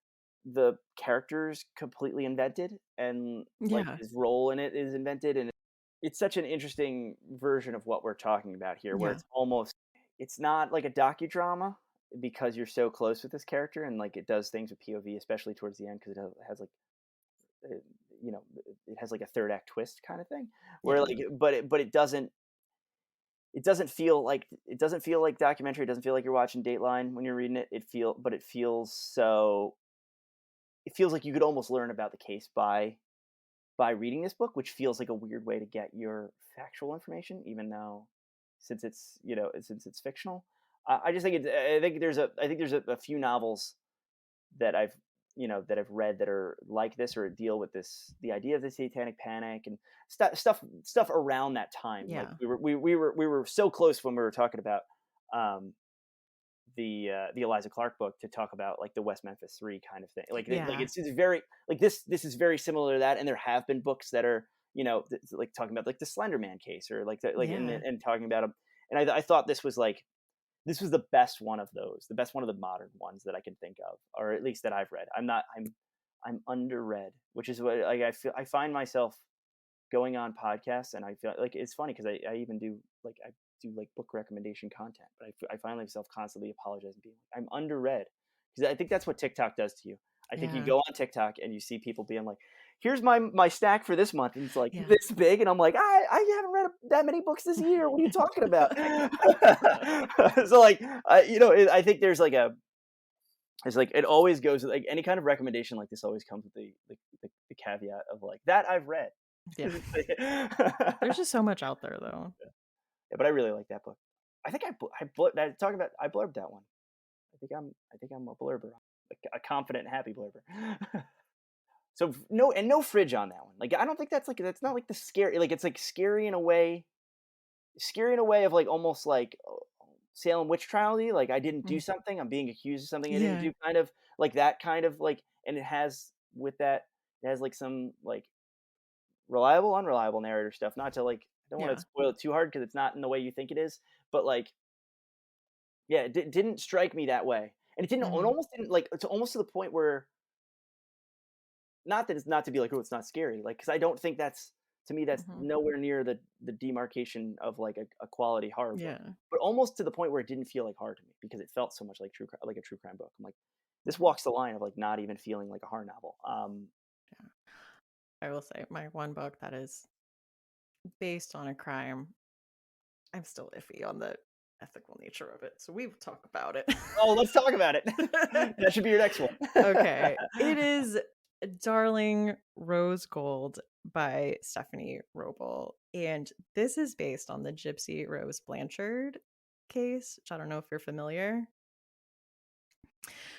Speaker 2: the character's completely invented and like
Speaker 1: Yeah.
Speaker 2: his role in it is invented, and it's such an interesting version of what we're talking about here, where
Speaker 1: Yeah.
Speaker 2: it's not like a docudrama because you're so close with this character and like it does things with POV, especially towards the end because it has like uh, it has like a third act twist kind of thing where
Speaker 1: Yeah.
Speaker 2: like but it doesn't feel like documentary. It doesn't feel like you're watching Dateline when you're reading it. It feels like you could almost learn about the case by reading this book, which feels like a weird way to get your factual information, even though since it's fictional. I just think it's I think there's a few novels that I've that I've read that are like this or deal with this the idea of the Satanic Panic and stuff around that time. Like
Speaker 1: Yeah.
Speaker 2: we were so close when we were talking about um, the Eliza Clark book to talk about like the West Memphis Three kind of thing. Like
Speaker 1: Yeah.
Speaker 2: it's very like this is very similar to that. And there have been books that are like talking about like the Slender Man case or like the, like
Speaker 1: Yeah.
Speaker 2: and talking about them. And I thought this was like this was the best one of those, the best one of the modern ones that I can think of, or at least that I've read. I'm underread, which is what like I find myself going on podcasts, and I feel like it's funny because I even do I do like book recommendation content, but I find myself constantly apologizing, being like, I'm underread because I think that's what TikTok does to you. I think you
Speaker 1: Yeah.
Speaker 2: go on TikTok and you see people being like, "Here's my stack for this month," and it's like
Speaker 1: Yeah.
Speaker 2: this big, and I'm like, I haven't read that many books this year. What are you talking about?
Speaker 1: I know.
Speaker 2: So like, I think there's like a it's like it always goes like any kind of recommendation like this always comes with the caveat of like that I've read.
Speaker 1: Yeah.
Speaker 2: Yeah,
Speaker 1: There's just so much out there though.
Speaker 2: but I really like that book. I think talking about I blurbed that one. I think I'm a blurber, a confident, happy blurber. So no fridge on that one. Like I don't think that's not like the scary like it's like scary in a way of like almost like Salem witch trial-y. Like I didn't do
Speaker 1: Mm.
Speaker 2: something. I'm being accused of something I didn't
Speaker 1: Yeah.
Speaker 2: do. Kind of like that kind of like, and it has with that it has like some like reliable, unreliable narrator stuff. Not to like I don't want to
Speaker 1: Yeah.
Speaker 2: spoil it too hard because it's not in the way you think it is. But like yeah, didn't strike me that way, and it
Speaker 1: Mhm.
Speaker 2: almost didn't like it's almost to the point where not that it's not to be like, "Oh, it's not scary," like because I don't think that's to me, that's
Speaker 1: Mhm.
Speaker 2: nowhere near the demarcation of, like, a quality horror book,
Speaker 1: Yeah.
Speaker 2: but almost to the point where it didn't feel like horror to me because it felt so much like like a true crime book. I'm like, "This
Speaker 1: Mhm.
Speaker 2: walks the line of, like, not even feeling like a horror novel."
Speaker 1: Yeah. I will say my one book that is based on a crime, I'm still iffy on the ethical nature of it. So we will talk about it.
Speaker 2: Oh, let's talk about it. That should be your next one.
Speaker 1: Okay. It is Darling Rose Gold by Stephanie Roble. And this is based on the Gypsy Rose Blanchard case, which I don't know if you're familiar.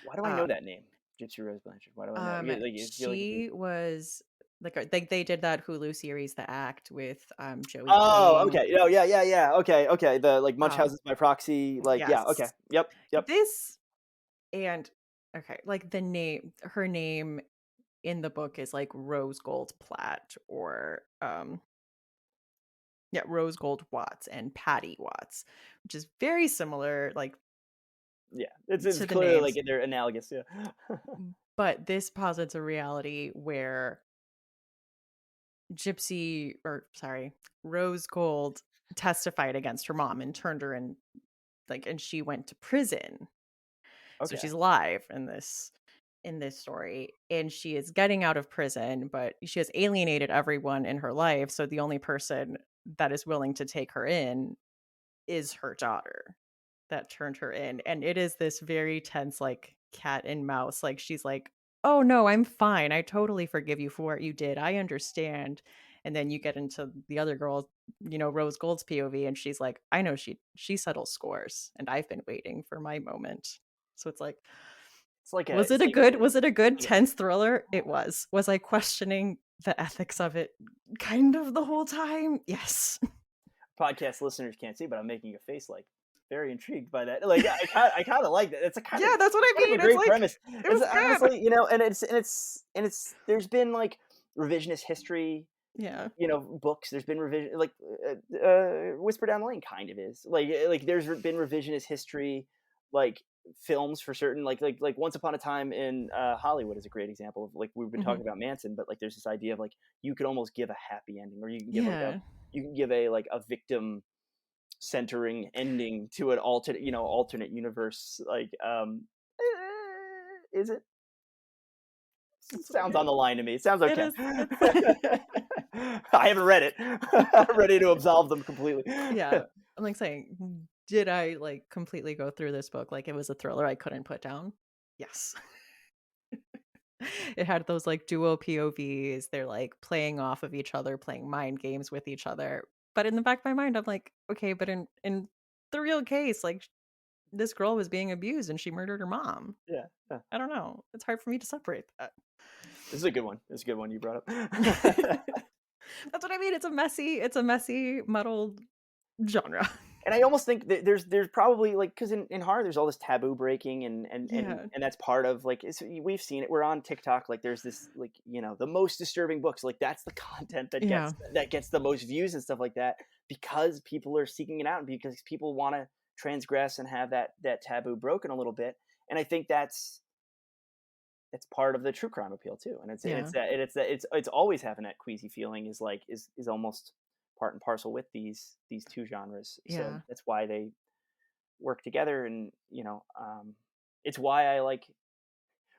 Speaker 2: Why do I know
Speaker 1: Uh,
Speaker 2: that name? Gypsy Rose Blanchard. Why do I know yeah, like, you feel like if you
Speaker 1: she was like they did that Hulu series, The Act, with Joey
Speaker 2: Oh,
Speaker 1: King.
Speaker 2: okay. Oh, yeah, yeah, yeah. Okay, okay. The, like,
Speaker 1: Um,
Speaker 2: Munchausen's by proxy, like yeah, okay.
Speaker 1: yes.
Speaker 2: Yep, yep.
Speaker 1: This and okay, like her name in the book is like Rose Gold Platt or yeah, Rose Gold Watts and Patty Watts, which is very similar like
Speaker 2: Yeah.
Speaker 1: to
Speaker 2: It's
Speaker 1: the
Speaker 2: clearly, like,
Speaker 1: names.
Speaker 2: they're analogous, yeah.
Speaker 1: But this posits a reality where Gypsy or sorry, Rose Gold testified against her mom and turned her in like and she went to prison. So
Speaker 2: Okay.
Speaker 1: she's alive in this story and she is getting out of prison, but she has alienated everyone in her life. So the only person that is willing to take her in is her daughter that turned her in. And it is this very tense, like cat and mouse. Like she's like, oh no, I'm fine. I totally forgive you for what you did. I understand. And then you get into the other girl, Rose Gold's POV, and she's like, I know she settles scores, and I've been waiting for my moment. So it's like,
Speaker 2: It's like
Speaker 1: was it a good
Speaker 2: like
Speaker 1: tense thriller? It was. Was I questioning the ethics of it kind of the whole time? Yes.
Speaker 2: podcast listeners can't see, but I'm making a face, like, very intrigued by that. Like, I kinda like that. It's a
Speaker 1: Yeah, that's what I
Speaker 2: kind of
Speaker 1: mean.
Speaker 2: a
Speaker 1: It's
Speaker 2: great
Speaker 1: like
Speaker 2: premise.
Speaker 1: it
Speaker 2: It's
Speaker 1: was good.
Speaker 2: honestly, and it's there's been, like, revisionist history,
Speaker 1: Yeah.
Speaker 2: books. There's been revision like, Whisper Down the Lane kind of is. Like, there's been revisionist history, like, films for certain like Once Upon a Time in, Hollywood is a great example of, like, we've been
Speaker 1: Mhm.
Speaker 2: talking about Manson, but, like, there's this idea of, like, you could almost give a happy ending, or
Speaker 1: Yeah.
Speaker 2: you can give a victim centering ending to an alternate universe, like, is it?
Speaker 1: That's what I
Speaker 2: Sounds on
Speaker 1: mean.
Speaker 2: the line to me. It sounds
Speaker 1: It
Speaker 2: okay.
Speaker 1: is. It's
Speaker 2: I haven't read it. I'm ready to absolve them completely.
Speaker 1: yeah. I'm like saying, did I like completely go through this book like it was a thriller I couldn't put down? Yes. It had those like duo POVs. They're like playing off of each other, playing mind games with each other. But in the back of my mind, I'm like, okay, but in the real case, like this girl was being abused and she murdered her mom.
Speaker 2: Yeah, yeah.
Speaker 1: I don't know. It's hard for me to separate that.
Speaker 2: This is a good one. This is a good one you brought up.
Speaker 1: That's what I mean. It's a messy, muddled genre.
Speaker 2: And I almost think that there's probably like because in horror there's all this taboo breaking
Speaker 1: Yeah.
Speaker 2: and that's part of like we've seen it. We're on TikTok. Like there's this like the most disturbing books. Like that's the content
Speaker 1: Yeah.
Speaker 2: that gets the most views and stuff like that because people are seeking it out and because people want to transgress and have that taboo broken a little bit. And I think it's part of the true crime appeal too. And
Speaker 1: Yeah.
Speaker 2: it's always having that queasy feeling is almost part and parcel with these two genres. So
Speaker 1: Yeah.
Speaker 2: that's why they work together. And it's why I like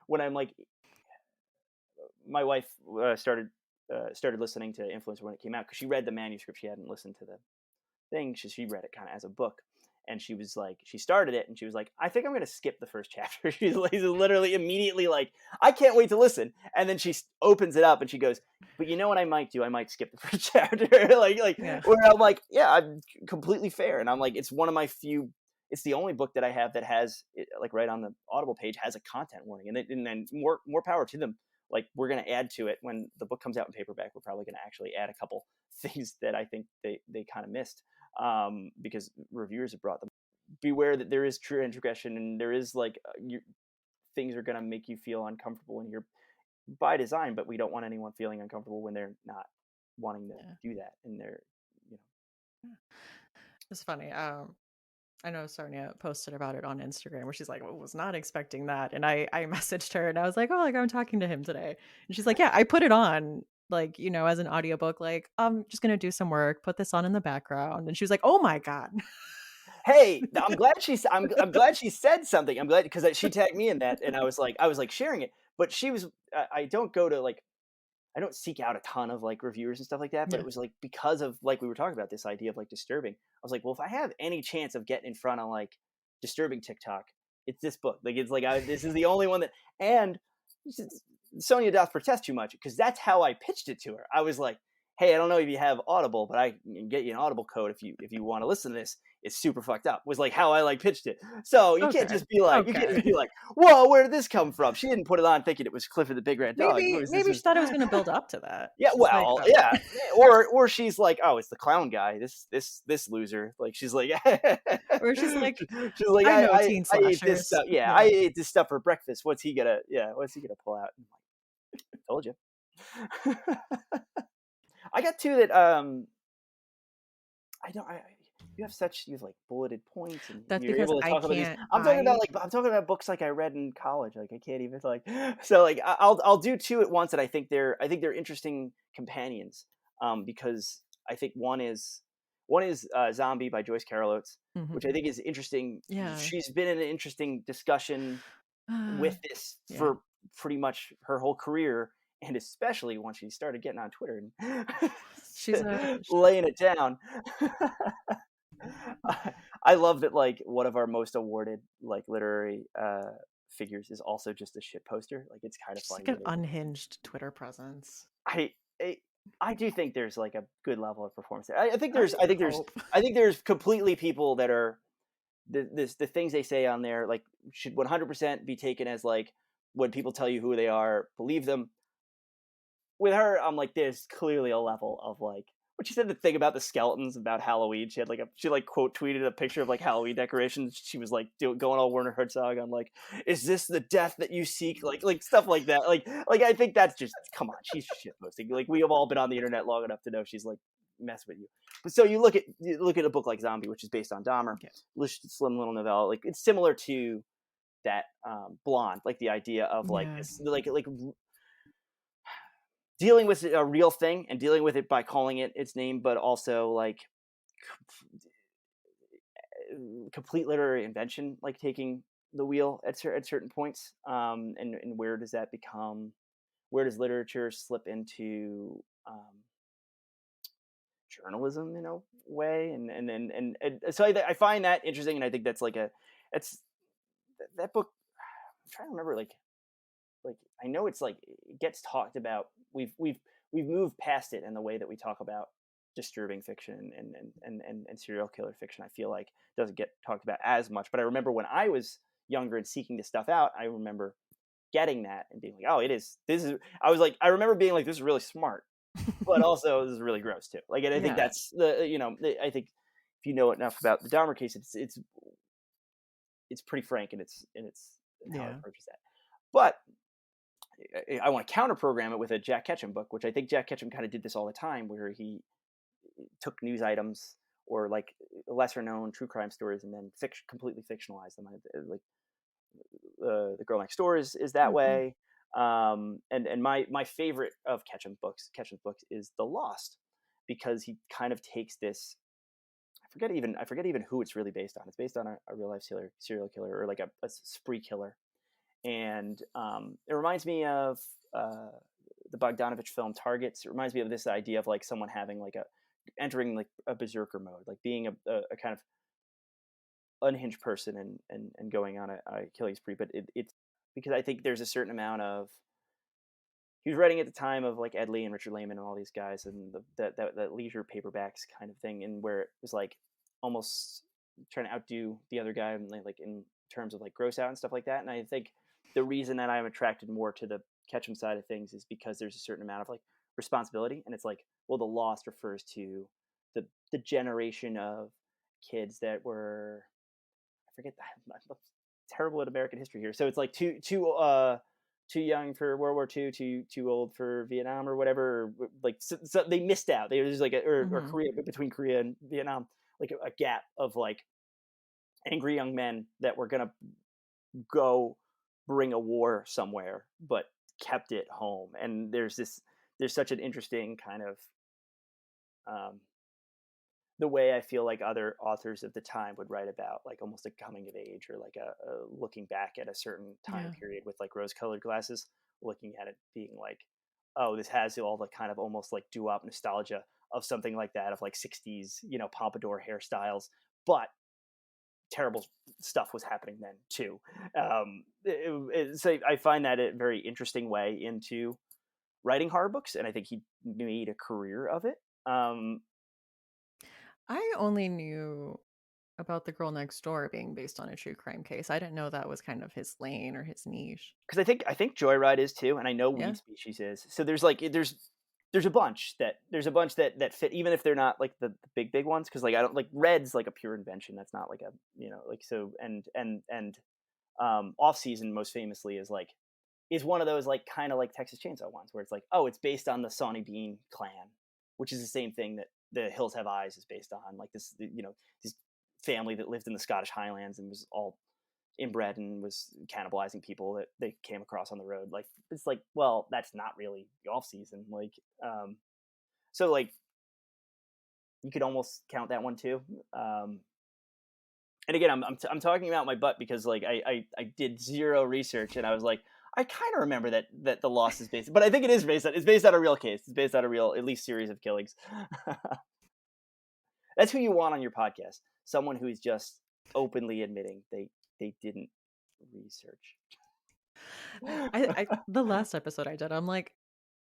Speaker 2: when I'm like my wife started listening to Influencer when it came out because she read the manuscript. She hadn't listened to the thing. She read it kind of as a book. And she was like, she started it and she was like, I think I'm going to skip the first chapter. She's literally immediately like, I can't wait to listen. And then she opens it up and she goes, but you know what I might do? I might skip the first chapter. like
Speaker 1: Yeah.
Speaker 2: where I'm like, yeah, I'm completely fair. And I'm like, it's one of my few, it's the only book that I have that has like right on the Audible page has a content warning and then more power to them. Like we're going to add to it when the book comes out in paperback. We're probably going to actually add a couple things that I think they kind of missed. Because reviewers have brought them. Beware that there is true introgression and there is like things are going to make you feel uncomfortable and you're by design, but we don't want anyone feeling uncomfortable when they're not wanting to
Speaker 1: Yeah.
Speaker 2: do that. And they're,
Speaker 1: It's funny. I know Sonia posted about it on Instagram where she's like, "I was not expecting that." And I messaged her and I was like, "Oh, like I'm talking to him today." And she's like, "Yeah, I put it on like, as an audiobook, like, I'm just gonna do some work, put this on in the background." And she was like, "Oh my God."
Speaker 2: hey, I'm glad she said something. I'm glad because she tagged me in that and I was like sharing it, but she was, I don't go to like, I don't seek out a ton of like reviewers and stuff like that, but
Speaker 1: Yeah.
Speaker 2: it was like because of like we were talking about this idea of like disturbing. I was like, well, if I have any chance of getting in front of like disturbing TikTok, it's this book. Like it's like this is the only one that and Sonia doth protest too much because that's how I pitched it to her. I was like, hey, I don't know if you have Audible, but I can get you an Audible code if you want to listen to this. It's super fucked up. Was like how I like pitched it. So
Speaker 1: Okay.
Speaker 2: you can't
Speaker 1: Okay.
Speaker 2: just be like, whoa, where did this come from? She didn't put it on thinking it was Clifford the Big Red Dog. It was this
Speaker 1: Maybe she
Speaker 2: was
Speaker 1: thought it was gonna build up to that.
Speaker 2: yeah,
Speaker 1: She's like,
Speaker 2: well,
Speaker 1: "Oh."
Speaker 2: yeah, or she's like, oh, it's the clown guy. This loser. Like she's like,
Speaker 1: Or she's like,
Speaker 2: she's like,
Speaker 1: "I know teen
Speaker 2: I ate this
Speaker 1: slashers."
Speaker 2: stuff. Yeah, I
Speaker 1: Yeah.
Speaker 2: ate this stuff for breakfast. What's he gonna pull out? I'm like, told you. I got two that I don't. You have like bulleted points, and
Speaker 1: That's
Speaker 2: you're
Speaker 1: because
Speaker 2: able to
Speaker 1: I
Speaker 2: talk about these.
Speaker 1: can't
Speaker 2: I'm talking about books like I read in college. Like I can't even like. So like I'll do two at once, and I think they're interesting companions. Because I think one is Zombie by Joyce Carol Oates, which I
Speaker 1: Mhm.
Speaker 2: think is interesting.
Speaker 1: Yeah.
Speaker 2: She's been in an interesting discussion with this
Speaker 1: Yeah.
Speaker 2: for pretty much her whole career, and especially once she started getting on Twitter and
Speaker 1: She's a
Speaker 2: laying it down. I love that like one of our most awarded like literary figures is also just a shit poster. Like it's kind of
Speaker 1: she's like
Speaker 2: funny
Speaker 1: an
Speaker 2: to me.
Speaker 1: unhinged Twitter presence.
Speaker 2: I, I I do think there's like a good level of performance there.
Speaker 1: I would hope.
Speaker 2: I think there's completely people that are the things they say on there like should 100% be taken as like when people tell you who they are, believe them. With her, I'm like, there's clearly a level of like when she said the thing about the skeletons about Halloween. She like quote tweeted a picture of like Halloween decorations. She was like going all Werner Herzog on like, is this the death that you seek? Like stuff like that. Like I think that's just come on. She's shit posting. Like we have all been on the internet long enough to know she's like mess with you. But so you look at a book like Zombie, which is based on Dahmer,
Speaker 1: Yeah.
Speaker 2: slim little novella. Like it's similar to that Blonde. Like the idea of like
Speaker 1: Yeah.
Speaker 2: this like dealing with a real thing and dealing with it by calling it its name, but also like complete literary invention, like taking the wheel at certain points. And where does that become? Where does literature slip into journalism in a way? And so I find that interesting, and I think that's like it's that book. I'm trying to remember like I know it's like it gets talked about. We've moved past it in the way that we talk about disturbing fiction and serial killer fiction, I feel like doesn't get talked about as much. But I remember when I was younger and seeking this stuff out, I remember getting that and being like, oh, it is. This is. I was like, I remember being like, this is really smart, but also this is really gross too. Like, and I think
Speaker 1: Yeah.
Speaker 2: that's the I think if you know enough about the Dahmer case, it's pretty frank in its in how it
Speaker 1: Yeah.
Speaker 2: approaches that. But I want to counter program it with a Jack Ketchum book, which I think Jack Ketchum kind of did this all the time, where he took news items or like lesser known true crime stories and then completely fictionalized them. Like The Girl Next Door is that
Speaker 1: Mhm.
Speaker 2: way. And my favorite of Ketchum's books is The Lost, because he kind of takes this. I forget even who it's really based on. It's based on a real life serial killer, or like a spree killer, and it reminds me of uh, the Bogdanovich film Targets. It reminds me of this idea of like someone having like a entering like a berserker mode, like being a kind of unhinged person and going on a killing spree. But it's because I think there's a certain amount of, he was writing at the time of like Ed Lee and Richard Lehman and all these guys, and that leisure paperbacks kind of thing, and where it was like almost trying to outdo the other guy, and like in terms of like gross out and stuff like that. And I think the reason that I'm attracted more to the Ketchum side of things is because there's a certain amount of like responsibility, and it's like, well, the Lost refers to the generation of kids that were, I forget that, I'm terrible at American history here. So it's like too young for World War II, too old for Vietnam or whatever. Or like so they missed out. There was like or
Speaker 1: Mhm.
Speaker 2: Korea, between Korea and Vietnam, like a gap of like angry young men that were gonna go bring a war somewhere, but kept it home. And there's such an interesting kind of um, the way I feel like other authors of the time would write about like almost a coming of age, or like a looking back at a certain time
Speaker 1: Yeah.
Speaker 2: period with like rose colored glasses, looking at it being like, oh, this has all the kind of almost like doo-wop nostalgia of something like that, of like 60s, pompadour hairstyles, but terrible stuff was happening then too. So I find that a very interesting way into writing horror books, and I think he made a career of it.
Speaker 1: I only knew about The Girl Next Door being based on a true crime case. I didn't know that was kind of his lane or his niche.
Speaker 2: Because I think Joyride is too, and I know
Speaker 1: Yeah.
Speaker 2: Weed Species is. So there's a bunch that fit, even if they're not like the big ones. Because like I don't like Red's like a pure invention. That's not like a, like, so. And Off Season, most famously, is one of those like kind of like Texas Chainsaw ones, where it's like, oh, it's based on the Sawney Bean clan, which is the same thing that The Hills Have Eyes is based on. Like this family that lived in the Scottish Highlands and was all inbred and was cannibalizing people that they came across on the road. Like, it's like, well, that's not really the Off Season. Like, so like you could almost count that one too. Um, and again, I'm talking about my butt, because like I did zero research, and I was like, I kind of remember that The Lost is based, but I think it's based on a real case. It's based on a real, at least, series of killings. That's who you want on your podcast. Someone who's just openly admitting they didn't research.
Speaker 1: I the last episode I did, I'm like,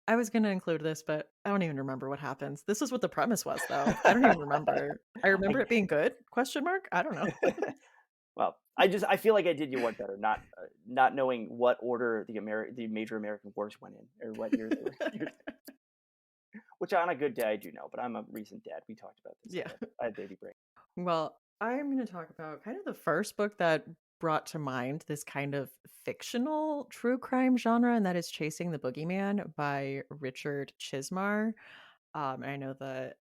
Speaker 1: I was gonna include this, but I don't even remember what happens. This is what the premise was, though. I don't even remember. I remember
Speaker 2: I,
Speaker 1: it being good? Question mark? I don't know.
Speaker 2: well, I feel like I did you one better, not knowing what order the major American wars went in, or what year they were. Which on a good day I do know, but I'm a recent dad. We talked about this.
Speaker 1: Yeah.
Speaker 2: I have baby brain.
Speaker 1: Well, I'm gonna talk about kind of the first book that brought to mind this kind of fictional true crime genre, and that is Chasing the Boogeyman by Richard Chismar. I know the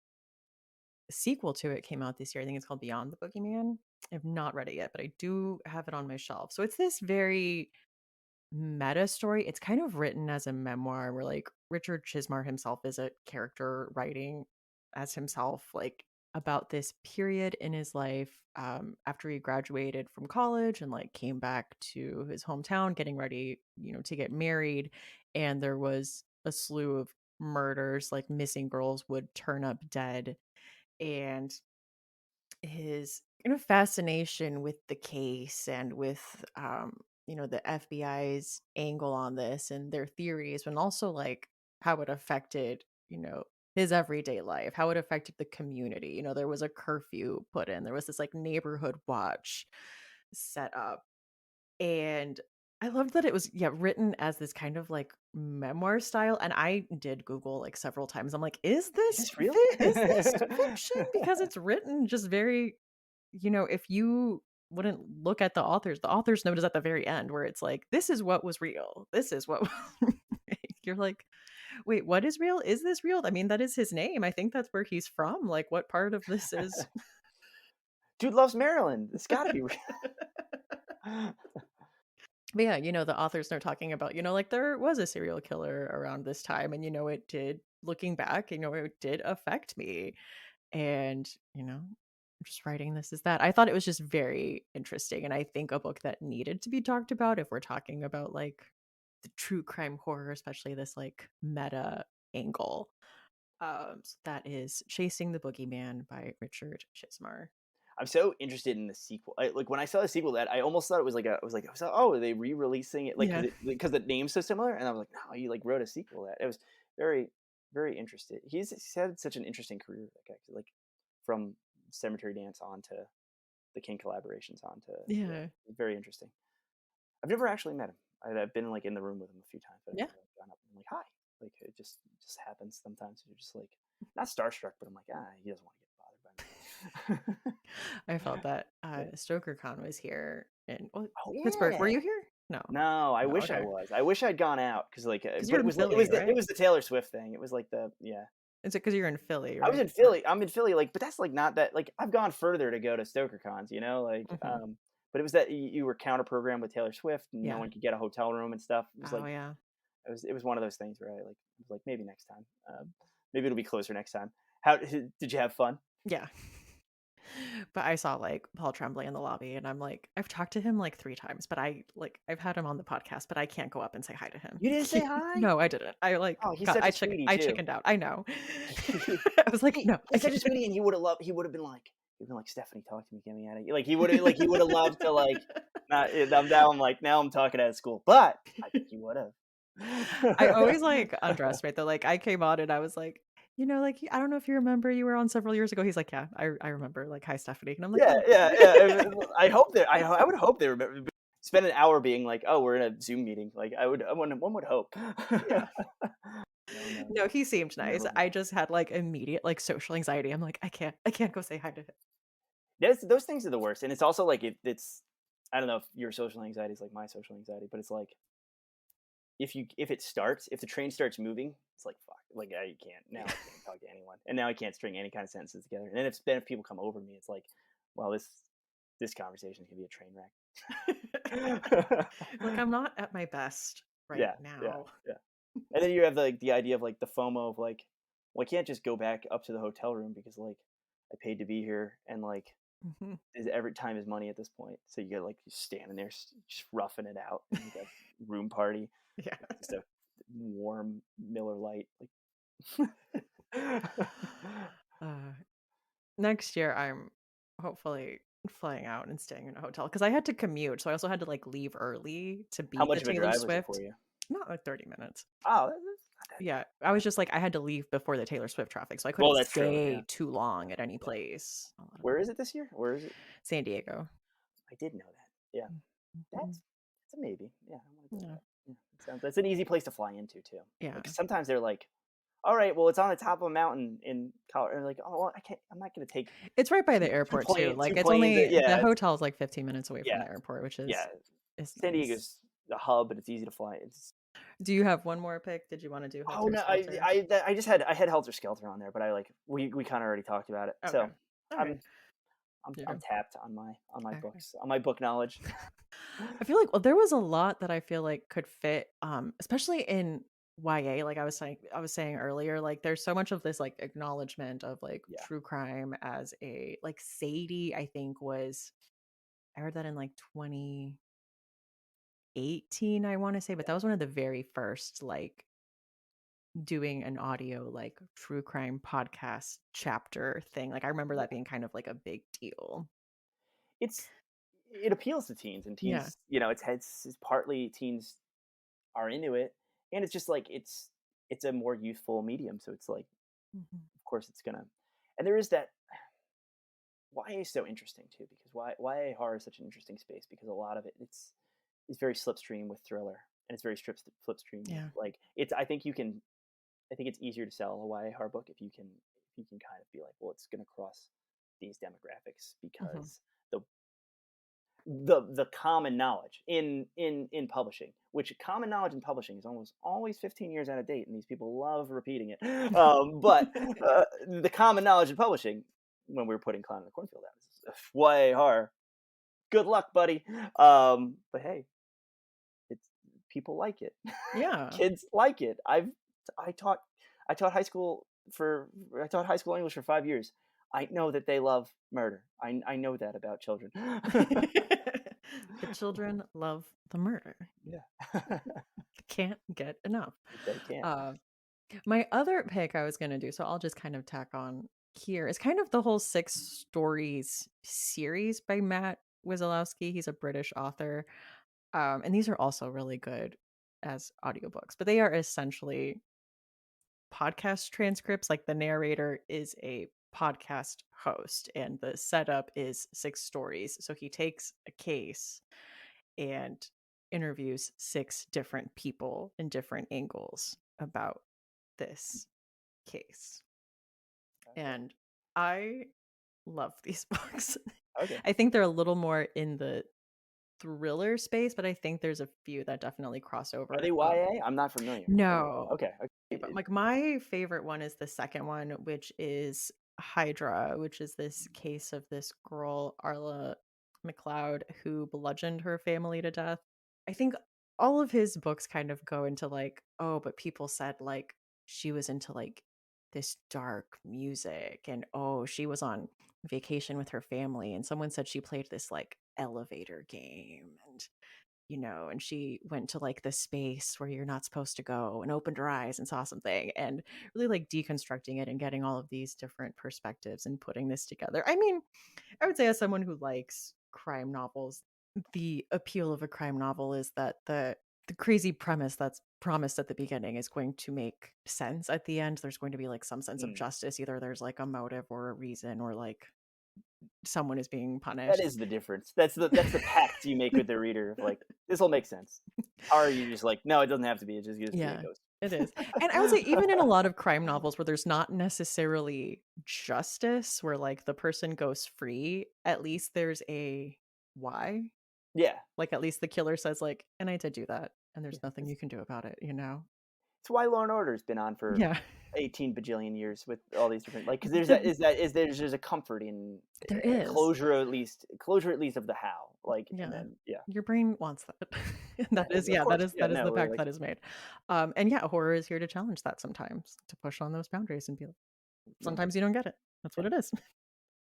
Speaker 1: sequel to it came out this year. I think it's called Beyond the Boogeyman. I've not read it yet, but I do have it on my shelf. So it's this very meta story. It's kind of written as a memoir where like Richard Chismar himself is a character writing as himself, like about this period in his life after he graduated from college and like came back to his hometown getting ready, to get married. And there was a slew of murders, like missing girls would turn up dead. And his fascination with the case and with the FBI's angle on this and their theories, and also like how it affected his everyday life, how it affected the community. You know, there was a curfew put in, there was this like neighborhood watch set up. And I loved that it was, yeah, written as this kind of like memoir style. And I did Google like several times. I'm like,
Speaker 2: Is this real?
Speaker 1: is this fiction? Because it's written just very, you know, if you wouldn't look at the author's note is at the very end where it's like, this is what was real. This is what you're like, wait, what is real? Is this real? I mean, that is his name. I think that's where he's from. Like, what part of this is
Speaker 2: Dude loves Maryland. It's got to be real.
Speaker 1: But yeah, you know, the authors are talking about, you know, like there was a serial killer around this time, and you know, it did, looking back, you know, it did affect me. And, you know, just writing this is that. I thought it was just very interesting. And I think a book that needed to be talked about if we're talking about like the true crime horror, especially this like meta angle. So that is Chasing the Boogeyman by Richard Chizmar.
Speaker 2: I'm so interested in the sequel. Like when I saw the sequel, that I almost thought it was like oh, are they re-releasing it? Like
Speaker 1: Yeah.
Speaker 2: because the name's so similar, and I was like, no, he like wrote a sequel. That it was very very interested. He's had such an interesting career, that guy. Like from Cemetery Dance on to the King collaborations on to yeah,
Speaker 1: Yeah.
Speaker 2: very interesting. I've never actually met him. I've been like in the room with him a few times, but I've
Speaker 1: Yeah.
Speaker 2: never like, gone up and like hi. Like it just happens sometimes. You're just like not starstruck, but I'm like he doesn't want to get bothered by me.
Speaker 1: I felt that
Speaker 2: Yeah.
Speaker 1: StokerCon was here in
Speaker 2: Oh
Speaker 1: Pittsburgh. Were
Speaker 2: yeah.
Speaker 1: you here? No.
Speaker 2: No, I
Speaker 1: No,
Speaker 2: wish I
Speaker 1: okay.
Speaker 2: was. I wish I'd gone out because like,
Speaker 1: Because
Speaker 2: but
Speaker 1: you're in
Speaker 2: it
Speaker 1: Philly,
Speaker 2: was
Speaker 1: right?
Speaker 2: the Taylor Swift thing. It was like the yeah.
Speaker 1: Is it because you're in Philly,
Speaker 2: I was
Speaker 1: right?
Speaker 2: in
Speaker 1: Or
Speaker 2: Philly. I'm in Philly, like, but that's like not that like I've gone further to go to Stoker cons, you know, like
Speaker 1: Mhm.
Speaker 2: but it was that you were counter programmed with Taylor Swift and no
Speaker 1: Yeah.
Speaker 2: one could get a hotel room and stuff. It was
Speaker 1: Oh,
Speaker 2: like
Speaker 1: yeah.
Speaker 2: it was one of those things where I like was like maybe next time. Maybe it'll be closer next time. How did you have fun?
Speaker 1: Yeah. But I saw, like, Paul Tremblay in the lobby, and I'm like, I've talked to him, like, 3 times, but I've had him on the podcast, but I can't go up and say hi to him.
Speaker 2: You didn't say hi?
Speaker 1: No, I didn't. I, like,
Speaker 2: Oh, he's such a sweetie
Speaker 1: I
Speaker 2: too.
Speaker 1: chickened out. I know.
Speaker 2: he,
Speaker 1: I was like, "No, I
Speaker 2: he's such
Speaker 1: can't."
Speaker 2: a sweetie, and he would have been like, Stephanie, talk to me, get me out of here. Like he would have loved to like. Not, now I'm like now I'm talking out of school, but I think he would
Speaker 1: I
Speaker 2: have.
Speaker 1: always, like, underestimate though, like, I came on and I was like, "You know, like, I don't know if you remember, you were on several years ago." He's like, "Yeah, I remember, like, hi, Stephanie." And I'm like,
Speaker 2: Yeah,
Speaker 1: "Oh."
Speaker 2: yeah, yeah. I hope that I would hope they remember. Spend an hour being like, oh, we're in a Zoom meeting. Like one would hope.
Speaker 1: Yeah.
Speaker 2: No, no,
Speaker 1: No, he seemed nice.
Speaker 2: never.
Speaker 1: I just had, like, immediate, like, social anxiety. I'm like, I can't go say hi to him."
Speaker 2: Those things are the worst, and it's also like it's. I don't know if your social anxiety is like my social anxiety, but it's like if the train starts moving, it's like fuck, like I can't now. I can't talk to anyone, and now I can't string any kind of sentences together. And then if people come over me, it's like, well, this conversation can be a train wreck.
Speaker 1: Like, I'm not at my best right
Speaker 2: Yeah, yeah,
Speaker 1: now.
Speaker 2: yeah. And then you have like the idea of like the FOMO of like, well, I can't just go back up to the hotel room because like I paid to be here, and like
Speaker 1: Mhm.
Speaker 2: every time is money at this point. So you get like you standing there just roughing it out, and you got room party,
Speaker 1: Yeah.
Speaker 2: just a warm Miller Lite, like.
Speaker 1: Uh, Next year, I'm hopefully flying out and staying in a hotel because I had to commute, so I also had to, like, leave early to
Speaker 2: How
Speaker 1: beat the
Speaker 2: much of a
Speaker 1: Taylor
Speaker 2: drive was it for
Speaker 1: Swift.
Speaker 2: you?
Speaker 1: Not like 30 minutes.
Speaker 2: Oh, that's not that
Speaker 1: Yeah, I was just like, I had to leave before the Taylor Swift traffic, so I
Speaker 2: well,
Speaker 1: couldn't
Speaker 2: that's true. Yeah,
Speaker 1: stay too long at any
Speaker 2: yeah.
Speaker 1: place. A lot of
Speaker 2: Where is it this year? Where is it?
Speaker 1: San Diego.
Speaker 2: I did know that. Yeah,
Speaker 1: Mhm.
Speaker 2: that's a maybe. Yeah, I want to go to
Speaker 1: Yeah.
Speaker 2: that. Yeah, that's an easy place to fly into too.
Speaker 1: Yeah.
Speaker 2: Like sometimes they're like, all right, well, it's on the top of a mountain in Colorado. Like, oh, well, I can't. I'm not going to take
Speaker 1: It's right by the airport too, like,
Speaker 2: two
Speaker 1: it's
Speaker 2: planes.
Speaker 1: only the
Speaker 2: Yeah,
Speaker 1: hotel is, like, 15 minutes away from
Speaker 2: yeah,
Speaker 1: the airport, which
Speaker 2: yeah.
Speaker 1: is
Speaker 2: San
Speaker 1: nice.
Speaker 2: Diego's the hub, but it's easy to fly. It's
Speaker 1: Do you have one more pick? Did you wanna do
Speaker 2: oh
Speaker 1: Helter
Speaker 2: no,
Speaker 1: Skelter?
Speaker 2: I just had Helter Skelter on there, but I like we kind of already talked about it.
Speaker 1: Okay.
Speaker 2: So
Speaker 1: Alright.
Speaker 2: I'm
Speaker 1: There you
Speaker 2: I'm
Speaker 1: go.
Speaker 2: tapped on my
Speaker 1: Okay.
Speaker 2: books on my book knowledge.
Speaker 1: I feel like, well, there was a lot that I feel like could fit, especially in YA, like I was saying earlier, like there's so much of this like acknowledgement of like
Speaker 2: Yeah,
Speaker 1: true crime as a like Sadie, I think was I heard that in like 2018, I want to say, but that
Speaker 2: yeah,
Speaker 1: was one of the very first like doing an audio like true crime podcast chapter thing. Like I remember that
Speaker 2: yeah.
Speaker 1: being kind of like a big deal.
Speaker 2: It's it appeals to teens, and
Speaker 1: Yeah.
Speaker 2: teens, you know, it's partly teens are into it, and it's just like it's a more youthful medium, so it's like
Speaker 1: Mhm.
Speaker 2: Of course, it's gonna, and there is that. YA is so interesting too because YA horror is such an interesting space because a lot of it's very slipstream with thriller and it's very flipstream with
Speaker 1: Yeah.
Speaker 2: like it's. I think it's easier to sell a YA horror book if you can kind of be like, well, it's going to cross these demographics
Speaker 1: Mhm.
Speaker 2: because the the common knowledge in publishing, which common knowledge in publishing is almost always 15 years out of date, and these people love repeating it. But the common knowledge in publishing, when we were putting Clown in the Cornfield out, is YA horror. Good luck, buddy. But hey, it's people like it.
Speaker 1: Yeah.
Speaker 2: Kids like it. I taught I taught high school for I taught high school English for 5 years. I know that they love murder. I know that about children.
Speaker 1: The children love the murder.
Speaker 2: Yeah.
Speaker 1: Can't get enough.
Speaker 2: They can't.
Speaker 1: Uh, my other pick I was gonna do, so I'll just kind of tack on here, is kind of the whole Six Stories series by Matt Wazolowski. He's a British author. And these are also really good as audiobooks, but they are essentially podcast transcripts. Like the narrator is a podcast host, and the setup is six stories. So he takes a case and interviews six different people in different angles about this case.
Speaker 2: Okay.
Speaker 1: And I love these books.
Speaker 2: Okay.
Speaker 1: I think they're a little more in the thriller space, but I think there's a few that definitely cross
Speaker 2: Are they
Speaker 1: over.
Speaker 2: YA? I'm not familiar.
Speaker 1: No,
Speaker 2: Okay.
Speaker 1: but
Speaker 2: Okay.
Speaker 1: like my favorite one is the second one, which is Hydra, which is this case of this girl, Arla McLeod, who bludgeoned her family to death. I think all of his books kind of go into like, oh, but people said like she was into like this dark music, and oh, she was on vacation with her family, and someone said she played this like elevator game, and and she went to like the space where you're not supposed to go and opened her eyes and saw something, and really like deconstructing it and getting all of these different perspectives and putting this together. I mean, I would say as someone who likes crime novels, the appeal of a crime novel is that the crazy premise that's promised at the beginning is going to make sense at the end. There's going to be like some sense of
Speaker 2: Mm.
Speaker 1: justice. Either there's like a motive or a reason, or like someone is being
Speaker 2: That
Speaker 1: punished.
Speaker 2: is the difference. That's the pact you make with the reader. Of like, this will make sense. Or you just like, no, it doesn't have to be. You just be a
Speaker 1: Yeah,
Speaker 2: ghost.
Speaker 1: it is. And I would say even in a lot of crime novels where there's not necessarily justice, where like the person goes free, at least there's a why.
Speaker 2: Yeah.
Speaker 1: Like at least the killer says like, and I did do that, and there's
Speaker 2: Yeah.
Speaker 1: nothing you can do about it, you know?
Speaker 2: It's why Law and Order's been on for
Speaker 1: Yeah.
Speaker 2: 18 bajillion years with all these different like because
Speaker 1: The
Speaker 2: there's a comfort in
Speaker 1: there is.
Speaker 2: closure at least of the how like and
Speaker 1: Yeah.
Speaker 2: then yeah
Speaker 1: Your brain wants that. And that is,
Speaker 2: of
Speaker 1: yeah,
Speaker 2: course yeah
Speaker 1: that is
Speaker 2: no
Speaker 1: the
Speaker 2: we're
Speaker 1: pact
Speaker 2: like
Speaker 1: that is made. And yeah, horror is here to challenge that sometimes, to push on those boundaries and be like,
Speaker 2: no
Speaker 1: sometimes you don't get it. That's
Speaker 2: yeah
Speaker 1: what it is.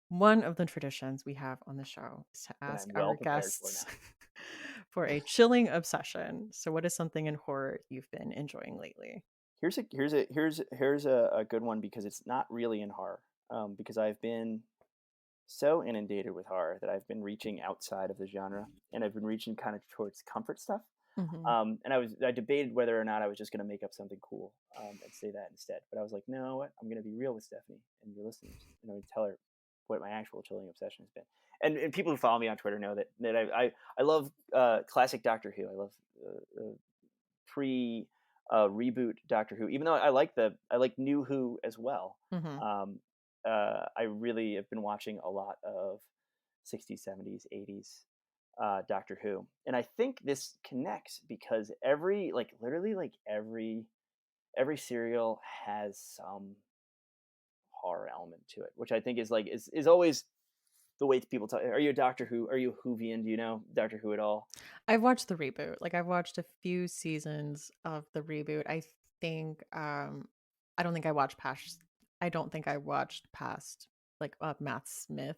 Speaker 1: One of the traditions we have on the show is to
Speaker 2: that
Speaker 1: ask
Speaker 2: I'm well
Speaker 1: our
Speaker 2: prepared for
Speaker 1: guests
Speaker 2: now.
Speaker 1: for a chilling obsession. So, what is something in horror you've been enjoying lately?
Speaker 2: Here's a good one because it's not really in horror because I've been so inundated with horror that I've been reaching outside of the genre and I've been reaching kind of towards comfort stuff.
Speaker 1: Hmm.
Speaker 2: And I debated whether or not I was just going to make up something cool and say that instead. But I was like, no, what? I'm going to be real with Stephanie and your listeners. And I'm going to tell her what my actual chilling obsession has been. And people who follow me on Twitter know that I love classic Doctor Who. I love pre reboot Doctor Who. Even though I like New Who as well.
Speaker 1: Hmm.
Speaker 2: Um, I really have been watching a lot of 60s, 70s, 80s Doctor Who, and I think this connects because literally every serial has some horror element to it, which I think is always the way people talk. Are you a Doctor Who? Are you a Whovian? Do you know Doctor Who at all?
Speaker 1: I've watched the reboot. Like, I've watched a few seasons of the reboot. Think, I don't think I watched past, I don't think I watched past like Matt Smith.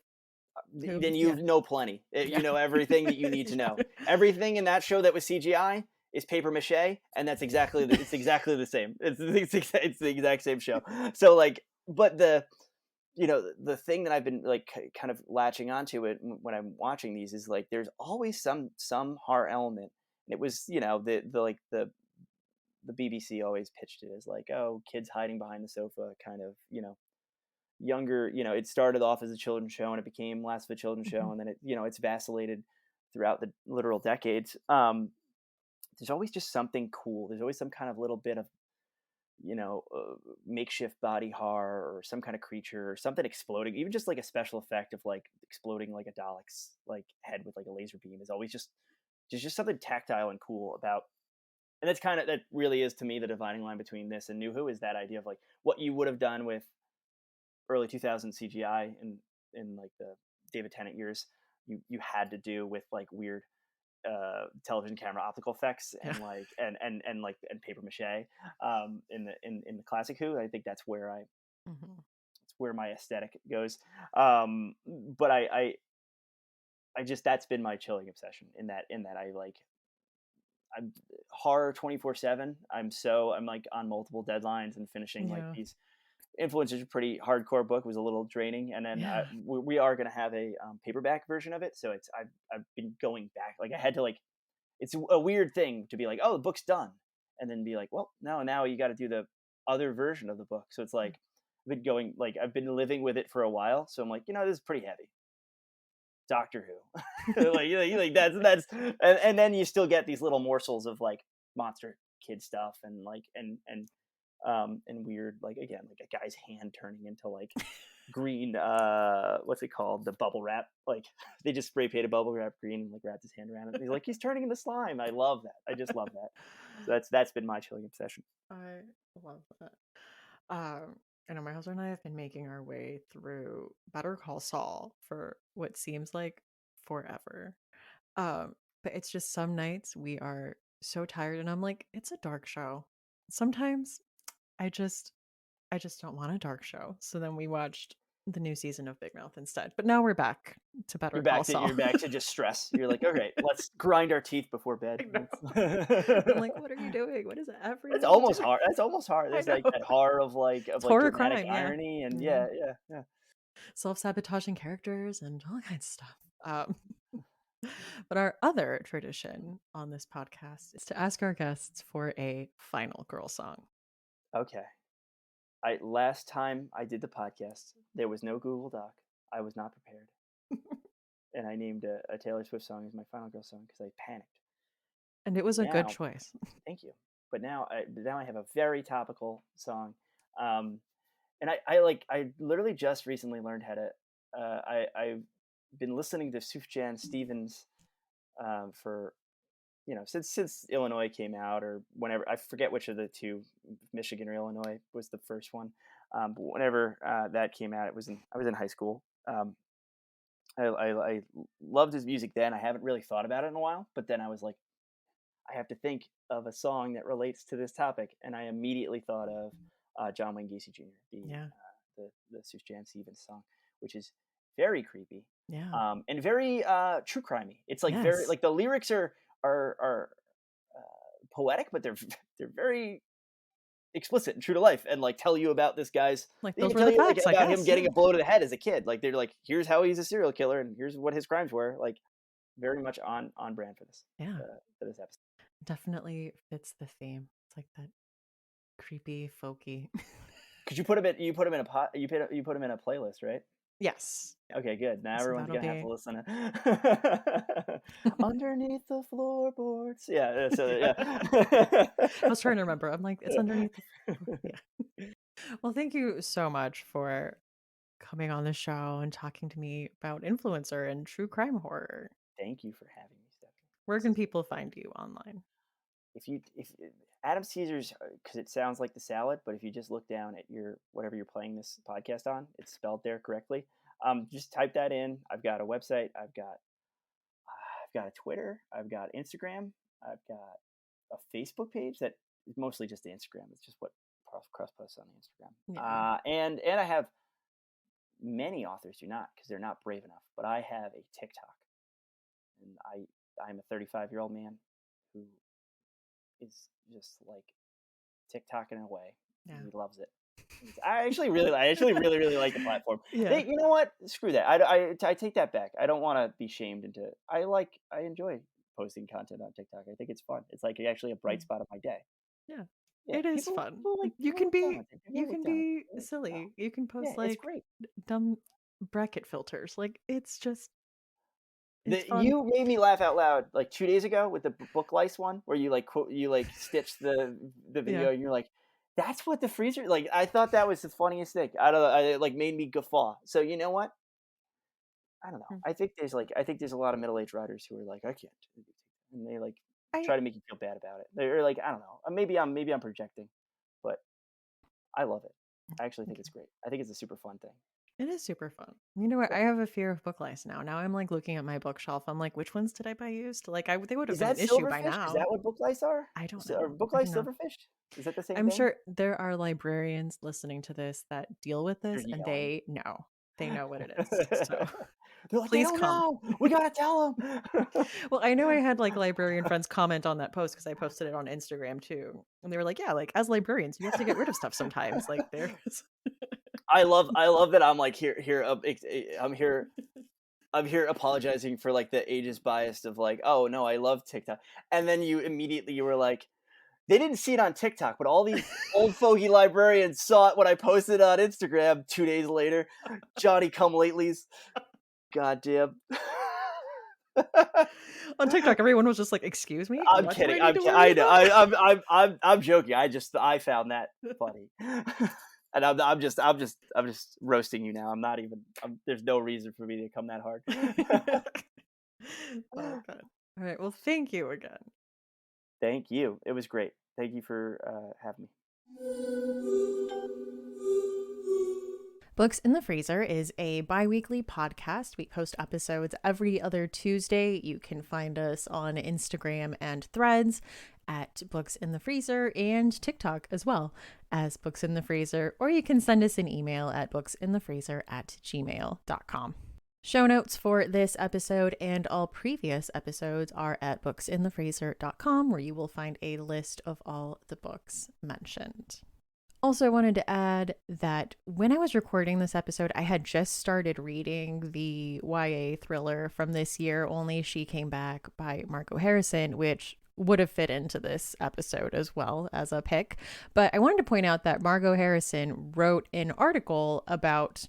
Speaker 1: Who?
Speaker 2: Then you
Speaker 1: Yeah.
Speaker 2: know plenty. You
Speaker 1: Yeah.
Speaker 2: know everything that you need to know.
Speaker 1: Yeah.
Speaker 2: Everything in that show that was CGI is paper mache, and that's it's exactly the same. It's the exact same show. So like, but the thing that I've been like kind of latching onto it when I'm watching these is like there's always some horror element. And it was the the BBC always pitched it as like, oh, kids hiding behind the sofa, kind of, younger. It started off as a children's show and it became less of a children's show,
Speaker 1: Mhm.
Speaker 2: and then it's vacillated throughout the literal decades. There's always just something cool. There's always some kind of little bit of makeshift body horror or some kind of creature or something exploding. Even just like a special effect of like exploding like a Dalek's like head with like a laser beam is always just there's just something tactile and cool about. And that really is to me the dividing line between this and New Who, is that idea of like what you would have done with early 2000 CGI in like the David Tennant years. You had to do with like weird television camera optical effects
Speaker 1: Yeah.
Speaker 2: and like and like and paper mache in the classic Who. I think
Speaker 1: Mhm.
Speaker 2: that's where my aesthetic goes. But I just that's been my chilling obsession in that I'm horror 24/7. I'm like on multiple deadlines and finishing like
Speaker 1: Yeah.
Speaker 2: these. Influence is a pretty hardcore book. It was a little draining, and then
Speaker 1: Yeah.
Speaker 2: we are going to have a paperback version of it. So I've been going back. Like I had to like it's a weird thing to be like, oh, the book's done, and then be like, well, no, now you got to do the other version of the book. So it's like I've been living with it for a while. So I'm like, this is pretty heavy. Doctor Who, like that's and then you still get these little morsels of like monster kid stuff and like and weird like again like a guy's hand turning into like green what's it called, the bubble wrap, like they just spray painted bubble wrap green and like wrapped his hand around it and he's like he's turning into slime. I love that. I just love that. So that's been my chilling obsession.
Speaker 1: I love that. Um, I know my husband and I have been making our way through Better Call Saul for what seems like forever. But it's just some nights we are so tired and I'm like, it's a dark show. Sometimes I just I just don't want a dark show. So then we watched the new season of Big Mouth instead. But now we're back to Better Call
Speaker 2: You're
Speaker 1: Saul.
Speaker 2: back to just stress. You're like, okay, let's grind our teeth before bed.
Speaker 1: I know. I'm like, what are you doing? What is
Speaker 2: That's
Speaker 1: everyone
Speaker 2: almost
Speaker 1: doing?
Speaker 2: hard. That's almost hard.
Speaker 1: I
Speaker 2: There's
Speaker 1: know.
Speaker 2: like that horror of
Speaker 1: It's
Speaker 2: like
Speaker 1: horror
Speaker 2: dramatic
Speaker 1: crime, yeah.
Speaker 2: irony and
Speaker 1: Yeah.
Speaker 2: yeah.
Speaker 1: Self-sabotaging characters and all kinds of stuff. But our other tradition on this podcast is to ask our guests for a final girl song.
Speaker 2: Okay. I last time I did the podcast, there was no Google Doc. I was not prepared, and I named a Taylor Swift song as my final girl song because I panicked.
Speaker 1: And it was a good
Speaker 2: Now,
Speaker 1: choice.
Speaker 2: thank you. But now I have a very topical song, um, and I literally just recently learned how to. I've been listening to Sufjan Stevens for since Illinois came out or whenever, I forget which of the two, Michigan or Illinois was the first one. But whenever that came out, I was in high school. I loved his music then. I haven't really thought about it in a while, but then I was like, I have to think of a song that relates to this topic, and I immediately thought of John Wayne Gacy Jr.
Speaker 1: Yeah.
Speaker 2: The Sufjan Stevens song, which is very creepy
Speaker 1: Yeah.
Speaker 2: and very true crimey. It's like very
Speaker 1: Yes.
Speaker 2: like the lyrics are poetic, but they're very explicit and true to life, and like tell you about this guy's.
Speaker 1: Like
Speaker 2: They
Speaker 1: those
Speaker 2: even
Speaker 1: were
Speaker 2: tell
Speaker 1: the
Speaker 2: you like
Speaker 1: facts, I
Speaker 2: about him
Speaker 1: guess.
Speaker 2: getting
Speaker 1: Yeah.
Speaker 2: a blow to the head as a kid. Like they're like, here's how he's a serial killer, and here's what his crimes were. Like very much on brand for this
Speaker 1: Yeah.
Speaker 2: for this episode.
Speaker 1: Definitely fits the theme. It's like that creepy, folky.
Speaker 2: Could you put him in? You put him in a pot. You put him in a playlist, right?
Speaker 1: Yes.
Speaker 2: Okay, good. Now
Speaker 1: So
Speaker 2: everyone's
Speaker 1: that'll
Speaker 2: gonna have to
Speaker 1: be
Speaker 2: listen to underneath the floorboards. Yeah. So
Speaker 1: yeah.
Speaker 2: yeah.
Speaker 1: I was trying to remember. I'm like, it's underneath the yeah. Well, thank you so much for coming on the show and talking to me about influencer and true crime horror.
Speaker 2: Thank you for having me, Stephanie.
Speaker 1: Where
Speaker 2: This
Speaker 1: can
Speaker 2: is
Speaker 1: people find you online?
Speaker 2: if Adam Caesar's, because it sounds like the salad, but if you just look down at your whatever you're playing this podcast on, it's spelled there correctly. Just type that in. I've got a website. I've got a Twitter. I've got Instagram. I've got a Facebook page that is mostly just the Instagram. It's just what cross posts on the Instagram.
Speaker 1: Yeah.
Speaker 2: And I have many authors do not because they're not brave enough. But I have a TikTok, and I'm a 35-year-old man who is just like TikToking away.
Speaker 1: Yeah.
Speaker 2: He loves it. I actually really like the platform.
Speaker 1: Yeah.
Speaker 2: You know what? Screw that. I take that back. I don't want to be shamed into. I enjoy posting content on TikTok. I think it's fun. It's like actually a bright spot of my day.
Speaker 1: Yeah.
Speaker 2: Yeah,
Speaker 1: It is
Speaker 2: people
Speaker 1: fun.
Speaker 2: people like
Speaker 1: You
Speaker 2: people
Speaker 1: can
Speaker 2: look down
Speaker 1: be
Speaker 2: on it. People
Speaker 1: you
Speaker 2: look
Speaker 1: can
Speaker 2: down on
Speaker 1: be
Speaker 2: it. No.
Speaker 1: silly. You can
Speaker 2: Yeah,
Speaker 1: post
Speaker 2: it's
Speaker 1: like
Speaker 2: great.
Speaker 1: dumb bracket filters. Like it's fun.
Speaker 2: You made me laugh out loud like 2 days ago with the book lice one where you like quote you like stitch the
Speaker 1: Yeah.
Speaker 2: video and you're like, "That's what the freezer," like, I thought that was the funniest thing. I don't know, it like made me guffaw. So you know what? I don't know.
Speaker 1: Mm.
Speaker 2: I think there's a lot of middle-aged writers who are like, "I can't do this," and they like
Speaker 1: I
Speaker 2: try to make you feel bad about it. They're like, I don't know. Maybe I'm projecting, but I love it. I actually think it's
Speaker 1: okay.
Speaker 2: great. I think it's a super fun thing.
Speaker 1: It is super fun. You know what?
Speaker 2: Yeah.
Speaker 1: I have a fear of book lice now. Now I'm like looking at my bookshelf. I'm like, which ones did I buy used? Like they would have
Speaker 2: Is
Speaker 1: been an
Speaker 2: that
Speaker 1: issue by
Speaker 2: silverfish? Is
Speaker 1: now.
Speaker 2: that what book lice are?
Speaker 1: I don't
Speaker 2: Are
Speaker 1: know.
Speaker 2: book
Speaker 1: I
Speaker 2: lice
Speaker 1: don't know.
Speaker 2: silverfish? Is that the same
Speaker 1: I'm
Speaker 2: thing?
Speaker 1: sure there are librarians listening to this that deal with
Speaker 2: They're
Speaker 1: this and
Speaker 2: yelling.
Speaker 1: they know. They know what it is. So
Speaker 2: They're like, "They
Speaker 1: please
Speaker 2: don't
Speaker 1: come.
Speaker 2: know. We gotta tell them."
Speaker 1: Well, I know I had like librarian friends comment on that post because I posted it on Instagram too. And they were like, yeah, like as librarians, you have to get rid of stuff sometimes. Like there's
Speaker 2: I love that I'm like I'm here apologizing for like the ageist bias of like, "Oh, no, I love TikTok." And then you were like, "They didn't see it on TikTok, but all these old fogey librarians saw it when I posted it on Instagram 2 days later." Johnny come latelys. Goddamn.
Speaker 1: on TikTok, everyone was just like, excuse me,
Speaker 2: I'm
Speaker 1: what do
Speaker 2: kidding.
Speaker 1: I need to worry
Speaker 2: I know.
Speaker 1: about?
Speaker 2: I'm joking. I found that funny, and I'm just roasting you now. I'm not even. There's no reason for me to come that hard.
Speaker 1: Oh god. All right. Well, thank you again.
Speaker 2: Thank you. It was great. Thank you for having me.
Speaker 1: Books in the Freezer is a bi weekly podcast. We post episodes every other Tuesday. You can find us on Instagram and Threads at Books in the Freezer and TikTok as well as Books in the Freezer, or you can send us an email at booksinthefreezer@gmail.com. Show notes for this episode and all previous episodes are at booksinthefreezer.com, where you will find a list of all the books mentioned. Also, I wanted to add that when I was recording this episode, I had just started reading the YA thriller from this year, Only She Came Back by Margot Harrison, which would have fit into this episode as well as a pick. But I wanted to point out that Margot Harrison wrote an article about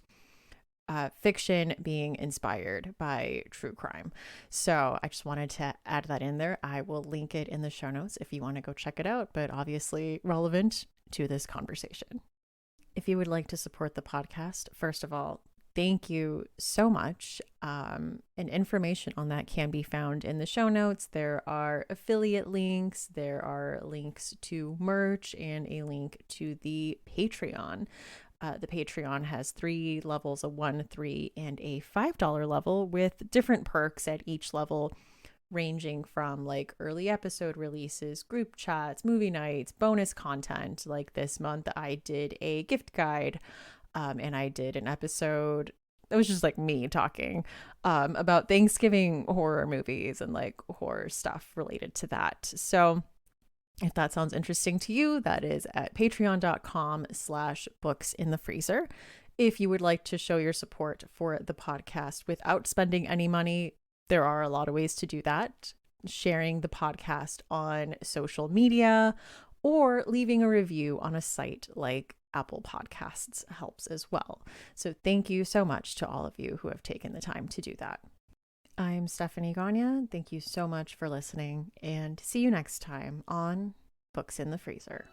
Speaker 1: fiction being inspired by true crime. So I just wanted to add that in there. I will link it in the show notes if you want to go check it out, but obviously relevant to this conversation. If you would like to support the podcast, first of all, thank you so much. And information on that can be found in the show notes. There are affiliate links, there are links to merch, and a link to the Patreon. The Patreon has 3 levels, a $1, $3, and a $5 level with different perks at each level, ranging from like early episode releases, group chats, movie nights, bonus content. Like this month, I did a gift guide and I did an episode. It was just like me talking about Thanksgiving horror movies and like horror stuff related to that. So if that sounds interesting to you, that is at patreon.com/booksinthefreezer. If you would like to show your support for the podcast without spending any money, there are a lot of ways to do that. Sharing the podcast on social media or leaving a review on a site like Apple Podcasts helps as well. So thank you so much to all of you who have taken the time to do that. I'm Stephanie Gagne. Thank you so much for listening, and see you next time on Books in the Freezer.